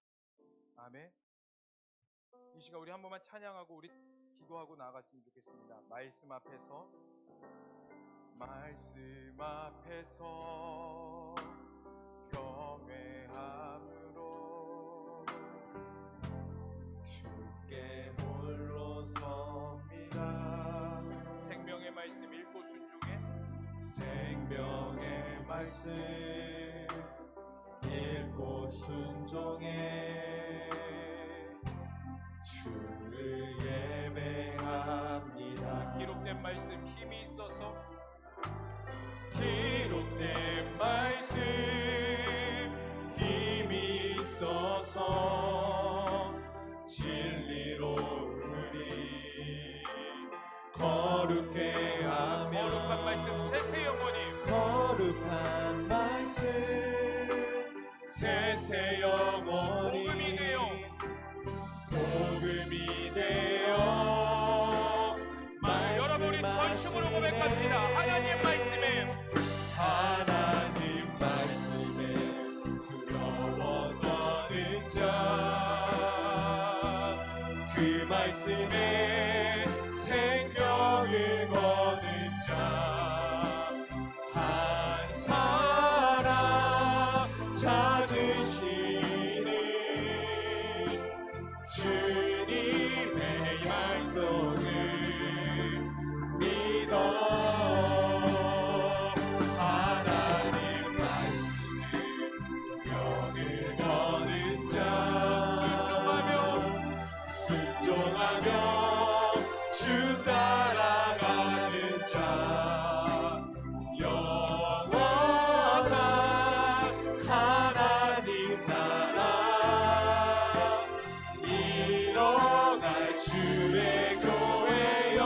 아멘. 이 시간 우리 한 번만 찬양하고 우리 기도하고 나아갔으면 좋겠습니다. 말씀 앞에서 경외함으로 주께 홀로 섭니다. 생명의 말씀 읽고 순종해. 생명의 말씀 읽고 순종해 주를 예배합니다. 기록된 말씀 힘이 있어서, 기록된 말씀 힘이 있어서 진리로 우리 거룩해 하며 거룩한 말씀 세세 영원히, 거룩한 말씀 세세 영원히 복음이 되어 고백합시다. 하나님 말씀에 하나님 말씀에 두려워 떠는 자, 그 말씀에 생명을 거는 자, 한 사람 찾으시니 주님의 약속을 믿어. 하나님 말씀에 명을 거는 자, 순종하며 주 따라가는 자, 영원한 하나님 나라 일어날 주의 교회여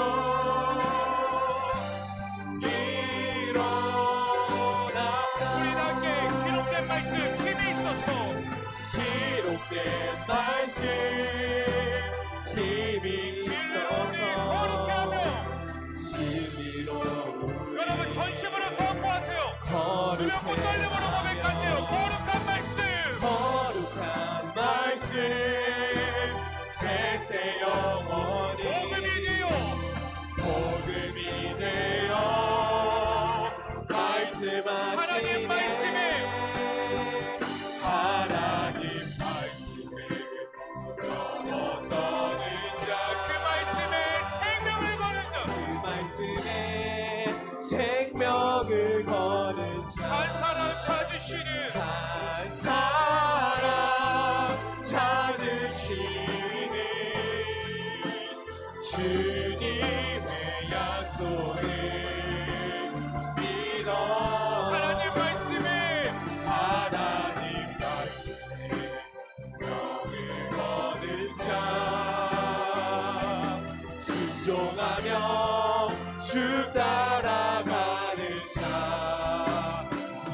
일어나라. 우리 함께 기록된 말씀 힘이 있어서 기록된 말씀 힘이 있어서 거룩해 하며 진리로 여러분 전심으로 선포하세요. 거룩해 두렵고 떨림으로 고백하세요. 거룩한 말씀 거룩한 말씀 세세 영원히 복음이 되어 복음이 되어 말씀하시네. 하나님 말씀에 하나님 말씀에 두려워 떠는 자, 그 말씀에 생명을 거는 자, 그 말씀에 생명을 거는 자, 한 사람 찾으시는 한 사람 찾으시는 주님의 약속을 믿어. 하나님 말씀에 하나님 말씀에 명을 거는 자, 순종하며 주 따라가는 자,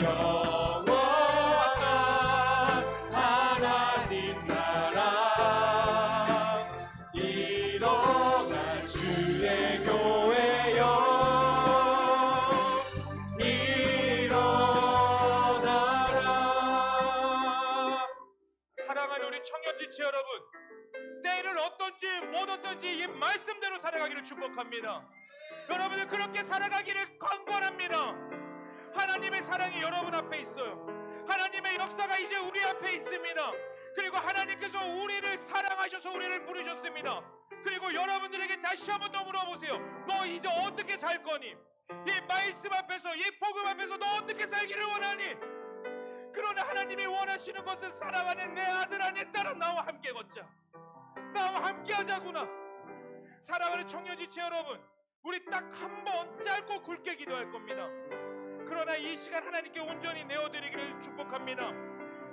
영원한 하나님 나라 일어날 주의 교회여 일어나라. 사랑하는 우리 청년지체 여러분, 때를 어떤지 못 어떤지 이 말씀대로 살아가기를 축복합니다. 여러분들 그렇게 살아가기를 권고합니다. 하나님의 사랑이 여러분 앞에 있어요. 하나님의 역사가 이제 우리 앞에 있습니다. 그리고 하나님께서 우리를 사랑하셔서 우리를 부르셨습니다. 그리고 여러분들에게 다시 한번 더 물어보세요. 너 이제 어떻게 살 거니? 이 말씀 앞에서, 이 복음 앞에서 너 어떻게 살기를 원하니? 그러나 하나님이 원하시는 것은 사랑하는 내 아들아 내 딸아 나와 함께 걷자, 나와 함께 하자구나. 사랑하는 청년지체 여러분, 우리 딱 한 번 짧고 굵게 기도할 겁니다. 그러나 이 시간 하나님께 온전히 내어드리기를 축복합니다.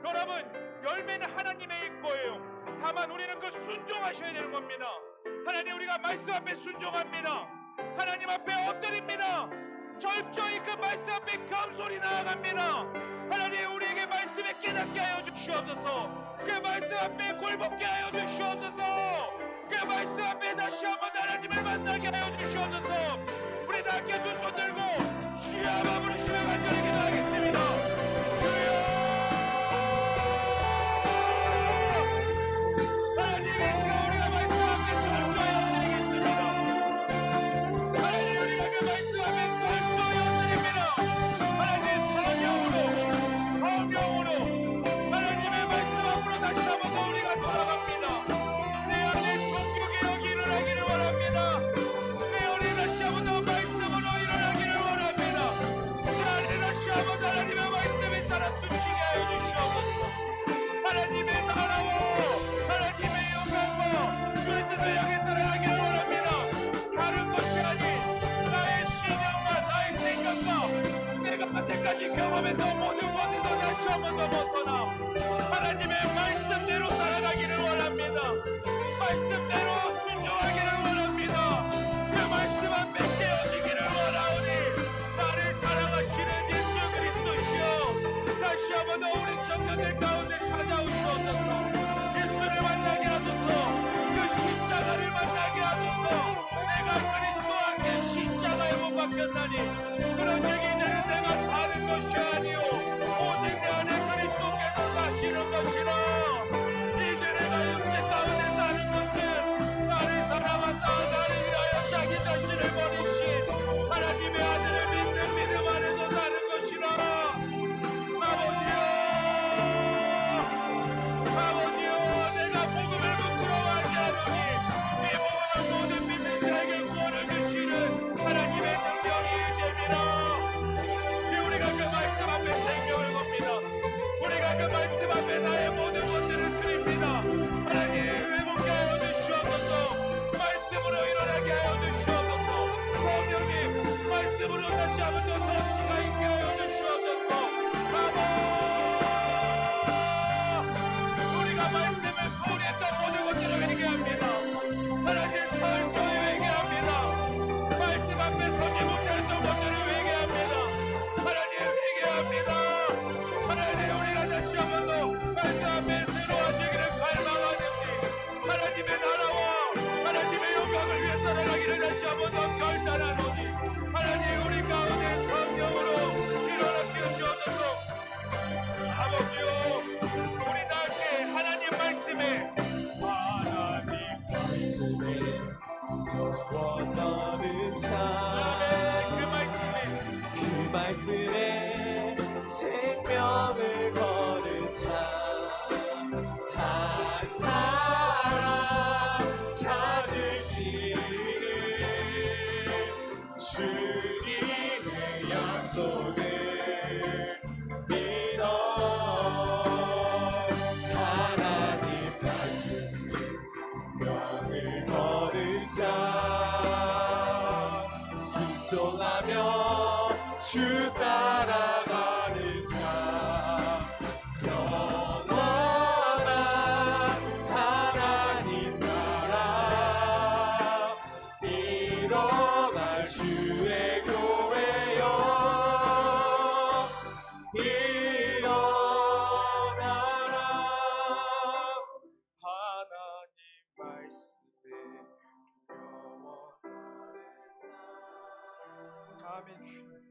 여러분, 열매는 하나님의 일 거예요. 다만 우리는 그 순종하셔야 되는 겁니다. 하나님, 우리가 말씀 앞에 순종합니다. 하나님 앞에 엎드립니다. 철저히 그 말씀 앞에 겸손히 나아갑니다. 하나님, 우리에게 말씀에 깨닫게 하여 주시옵소서. 그 말씀 앞에 굴복게 하여 주시옵소서. 그 말씀 앞에 다시 한번 하나님을 만나게 하여 주시옵소서. 우리 다 함께 두 손 들고 주여 부르시며 간절히 기도하겠습니다. 주여, 하나님, 이 시간 우리가 말씀 앞에 철저히 엎드리겠습니다. 하나님, 우리가 그 말씀 앞에 철저히 엎드립니다. 하나님, 성령으로 하나님의 말씀 앞으로 다시 한번 더 우리가 돌아갑니다. 내 안에 종교개혁이 일어나기를 원합니다. 내 안에 다시 한번 더 말씀으로 일어나기를 원합니다. 내 안에 다시 한번 하나님의 말씀이 살아 숨쉬게 하여 주시옵소서. 하나님의 나라와 하나님의 영광과 주의 뜻을 향해 살아가기를 원합니다. 다른 것이 아닌 나의 신념과 나의 생각과 내가 여태까지 경험했던 모든 것에서 다시 한번 더 벗어나 하나님의 말씀대로 살아가기를 원합니다. 말씀대로 순종하기를 원합니다. 그 말씀 앞에 깨어지기를 원하오니 나를 사랑하시는 예수 그리스도시여, 다시 한번 더 우리 청년들 가운데 찾아오시옵소서. 예수를 만나게 하소서. 그 십자가를 만나게 하소서. 내가 그리스도와 함께 십자가에 못 박혀 만나니 그런즉 이제는 내가 사는 것이 아니요 오직 내 안에 그리스도께서 사시는 것이라. 이제 내가 육체 가운데 사는 것은 나를 사랑하사 나를 위하여 자기 자신을 버리신 하나님의 아들을 믿는 믿음 안에서 사는 것이라. 아버지요, 내가 복음을 부끄러워하지 않으니 이 복음은 모든 믿는 자에게 구원을 주시는 하나님의 능력이 됨이라. 우리가 그 말씀 앞에 생명을 겁니다. 우리가 그 말씀 앞에 나의 모든 것들을 드립니다. 하나님 회복케 하여 주시옵소서. 말씀으로 일어나게 하여 주시옵소서. 성령님 말씀으로 다시 한번 더 터치가 있게 하여 주시옵소서. 우리가 말씀을 소홀히 했던 모든 것들을 회개합니다. 하나님 철저히 회개합니다. 말씀 앞에 서지 못했던 것들을 회개합니다. 하나님 회개합니다. 하나님 우리가 다시 한번 더 말씀 앞에 새로워지기를 갈망하는지 하나님의 나라와 하나님의 영광을 위해 살아가기를 다시 한번 더 결단하노니 하나님 우리 가운데 성령으로 일어나게 하시옵소서. 아버지요, 우리 나에게 하나님 말씀에 원하는 자 그 말씀에 생명을 거는 자 한 사람 찾으시는 주님의 약속을 믿어 하나님 말씀 명을 거는 자 순종하며 주 따라가는 자 영원한 하나님 나라 일어날 주의 교회여 일어나라. 하나님 말씀에 아멘. 주님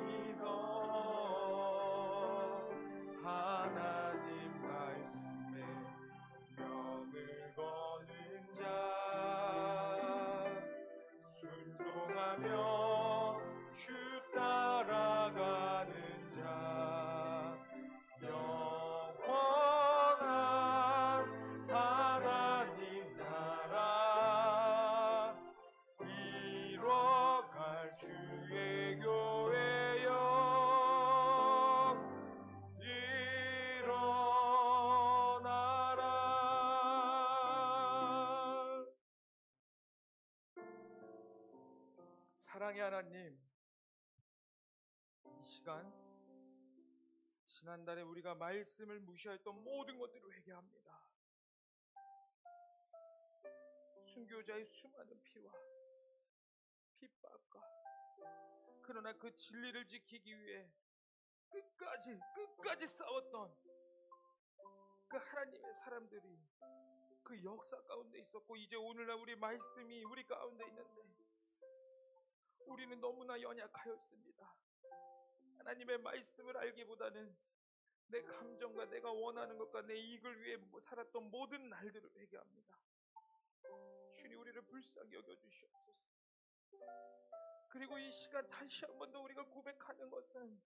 믿어 하나님 말씀에 명을 거는 자 순종하며 주 따라가는 자 영원한 하나님 나라 이뤄갈 주의 교회여 일어나라. 사랑의 하나님, 이 시간 지난달에 우리가 말씀을 무시했던 모든 것들을 회개합니다. 순교자의 수많은 피와 핍박과 그러나 그 진리를 지키기 위해 끝까지 싸웠던 그 하나님의 사람들이 그 역사 가운데 있었고 이제 오늘날 우리 말씀이 우리 가운데 있는데 우리는 너무나 연약하였습니다. 하나님의 말씀을 알기보다는 내 감정과 내가 원하는 것과 내 이익을 위해 살았던 모든 날들을 회개합니다. 주님 우리를 불쌍히 여겨주시옵소서. 그리고 이 시간 다시 한 번 더 우리가 고백하는 것은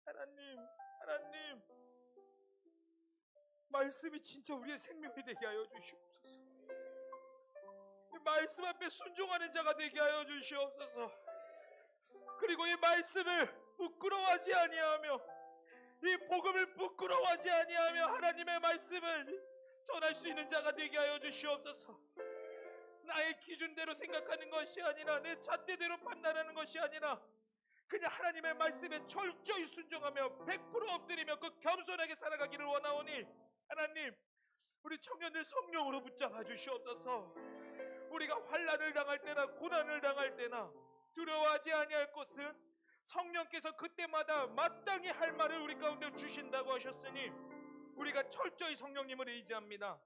하나님 말씀이 진짜 우리의 생명이 되게 하여 주시옵소서. 이 말씀 앞에 순종하는 자가 되게 하여 주시옵소서. 그리고 이 말씀을 부끄러워하지 아니하며 이 복음을 부끄러워하지 아니하며 하나님의 말씀을 전할 수 있는 자가 되게 하여 주시옵소서. 나의 기준대로 생각하는 것이 아니라 내 잣대대로 판단하는 것이 아니라 그냥 하나님의 말씀에 철저히 순종하며 100% 엎드리며 그 겸손하게 살아가기를 원하오니 하나님 우리 청년들 성령으로 붙잡아 주시옵소서. 우리가 환난을 당할 때나 고난을 당할 때나 두려워하지 아니할 것은 성령께서 그때마다 마땅히 할 말을 우리 가운데 주신다고 하셨으니 우리가 철저히 성령님을 의지합니다.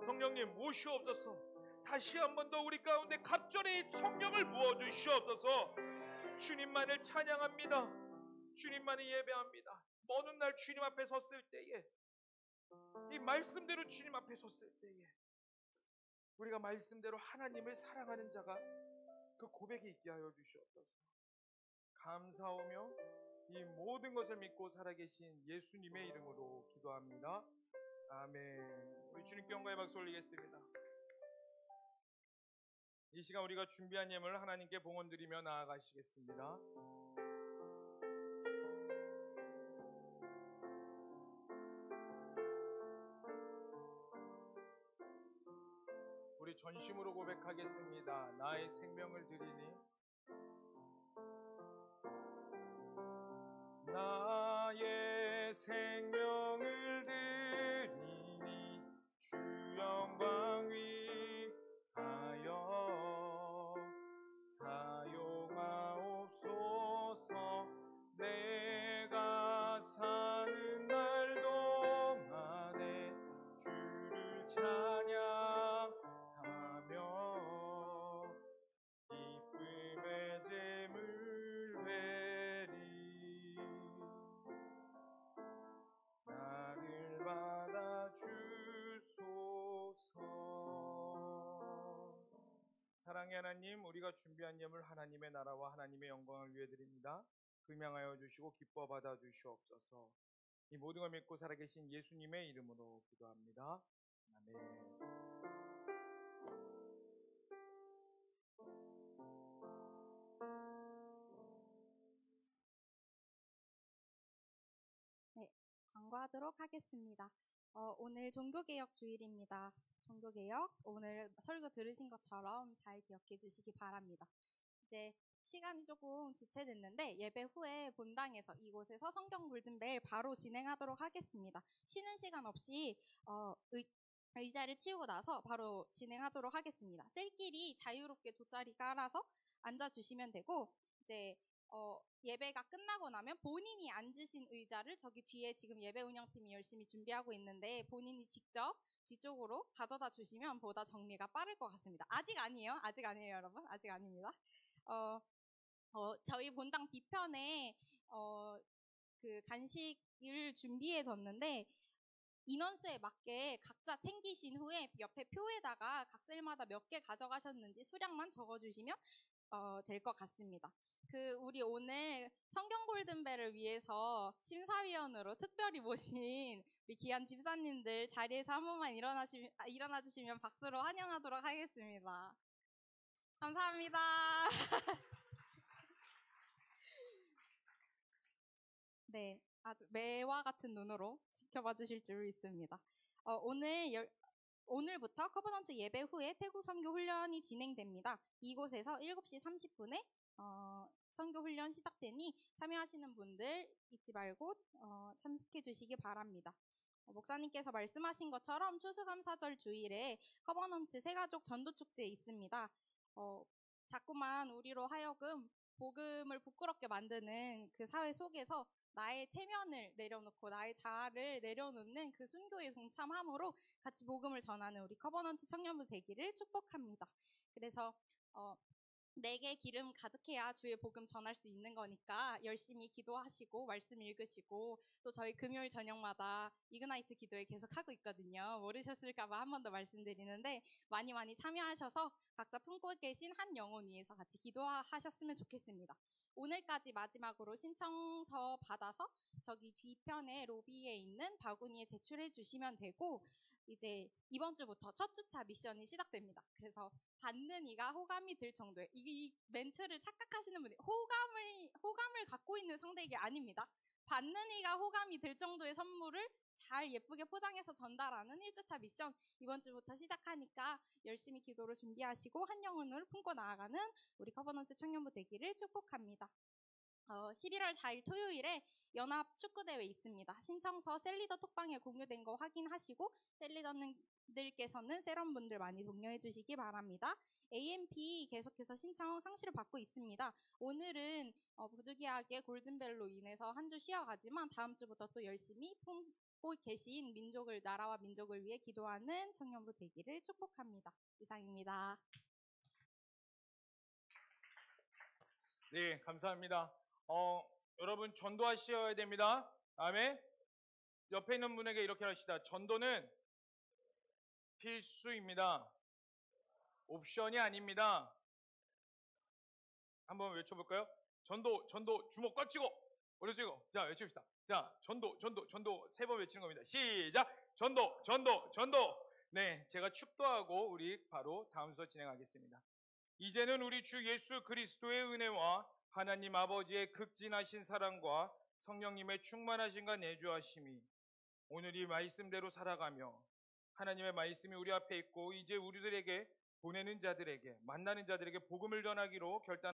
성령님 오시옵소서. 다시 한 번 더 우리 가운데 갑절의 성령을 부어주시옵소서. 주님만을 찬양합니다. 주님만을 예배합니다. 먼 훗날 주님 앞에 섰을 때에, 이 말씀대로 주님 앞에 섰을 때에 우리가 말씀대로 하나님을 사랑하는 자가 그 고백이 있게 하여 주시옵소서. 감사하며 이 모든 것을 믿고 살아계신 예수님의 이름으로 기도합니다. 아멘. 우리 주님께 영광의 박수 올리겠습니다. 이 시간 우리가 준비한 예물을 하나님께 봉헌드리며 나아가시겠습니다. 우리 전심으로 고백하겠습니다. 나의 생명을 드리니, 나의 생명을 드리니 주 영광 위하여 사용하옵소서. 내가 사는 날 동안에 주를 찬양하며 기쁨의 제물 회리 나를 받아 주소서. 사랑의 하나님, 우리가 준비한 예물 하나님의 나라와 하나님의 영광을 위해 드립니다. 금양하여 주시고 기뻐 받아 주시옵소서. 이 모든 걸 믿고 살아계신 예수님의 이름으로 기도합니다. 아멘. 광고하도록 하겠습니다. 오늘 종교개혁 주일입니다. 종교개혁, 오늘 설교 들으신 것처럼 잘 기억해 주시기 바랍니다. 이제 시간이 조금 지체됐는데 예배 후에 본당에서 이곳에서 성경 골든벨 바로 진행하도록 하겠습니다. 쉬는 시간 없이 의자를 치우고 나서 바로 진행하도록 하겠습니다. 셀끼리 자유롭게 돗자리 깔아서 앉아주시면 되고, 이제 예배가 끝나고 나면 본인이 앉으신 의자를 저기 뒤에 지금 예배 운영팀이 열심히 준비하고 있는데 본인이 직접 뒤쪽으로 가져다 주시면 보다 정리가 빠를 것 같습니다. 아직 아니에요, 여러분. 아직 아닙니다. 저희 본당 뒤편에 그 간식을 준비해 뒀는데 인원수에 맞게 각자 챙기신 후에 옆에 표에다가 각 셀마다 몇 개 가져가셨는지 수량만 적어주시면 될 것 같습니다. 우리 오늘 성경 골든벨을 위해서 심사위원으로 특별히 모신 우리 귀한 집사님들 자리에서 한 번만 일어나 주시면 박수로 환영하도록 하겠습니다. 감사합니다. 네, 아주 매와 같은 눈으로 지켜봐 주실 줄 믿습니다. 오늘부터 커버넌트 예배 후에 태국 선교 훈련이 진행됩니다. 이곳에서 7시 30분에 선교 훈련 시작되니 참여하시는 분들 잊지 말고 참석해 주시기 바랍니다. 목사님께서 말씀하신 것처럼 추수감사절 주일에 커버넌트 새가족 전도축제 있습니다. 자꾸만 우리로 하여금 복음을 부끄럽게 만드는 그 사회 속에서 나의 체면을 내려놓고 나의 자아를 내려놓는 그 순교에 동참함으로 같이 복음을 전하는 우리 커버넌트 청년부 되기를 축복합니다. 그래서 내게 기름 가득해야 주의 복음 전할 수 있는 거니까 열심히 기도하시고 말씀 읽으시고, 또 저희 금요일 저녁마다 이그나이트 기도회 계속 하고 있거든요. 모르셨을까봐 한 번 더 말씀드리는데 많이 참여하셔서 각자 품고 계신 한 영혼 위해서 같이 기도하셨으면 좋겠습니다. 오늘까지 마지막으로 신청서 받아서 저기 뒤편에 로비에 있는 바구니에 제출해 주시면 되고, 이제 이번 주부터 첫 주차 미션이 시작됩니다. 그래서 받는 이가 호감이 들 정도의, 이 멘트를 착각하시는 분이 호감을 갖고 있는 상대에게 아닙니다. 받는 이가 호감이 들 정도의 선물을 잘 예쁘게 포장해서 전달하는 1주차 미션 이번 주부터 시작하니까 열심히 기도를 준비하시고 한 영혼을 품고 나아가는 우리 커버넌트 청년부 되기를 축복합니다. 11월 4일 토요일에 연합 축구대회 있습니다. 신청서 셀리더 톡방에 공유된 거 확인하시고 셀리더는 분들께서는 세럼분들 많이 독려해 주시기 바랍니다. AMP 계속해서 신청 상시를 받고 있습니다. 오늘은 부득이하게 골든벨로 인해서 한 주 쉬어가지만 다음 주부터 또 열심히 품고 계신 민족을, 나라와 민족을 위해 기도하는 청년부 되기를 축복합니다. 이상입니다. 네, 감사합니다. 여러분 전도하셔야 됩니다. 아멘. 옆에 있는 분에게 이렇게 하시다. 전도는 필수입니다. 옵션이 아닙니다. 한번 외쳐볼까요? 전도, 전도, 주먹 꽉 쥐고, 오른쪽이고. 자, 외칩시다. 자, 전도, 전도, 전도, 3번 외치는 겁니다. 시작! 전도, 전도, 전도! 네, 제가 축도하고 우리 바로 다음 수업 진행하겠습니다. 이제는 우리 주 예수 그리스도의 은혜와 하나님 아버지의 극진하신 사랑과 성령님의 충만하신가 내주하심이 오늘 이 말씀대로 살아가며 하나님의 말씀이 우리 앞에 있고 이제 우리들에게 보내는 자들에게 만나는 자들에게 복음을 전하기로 결단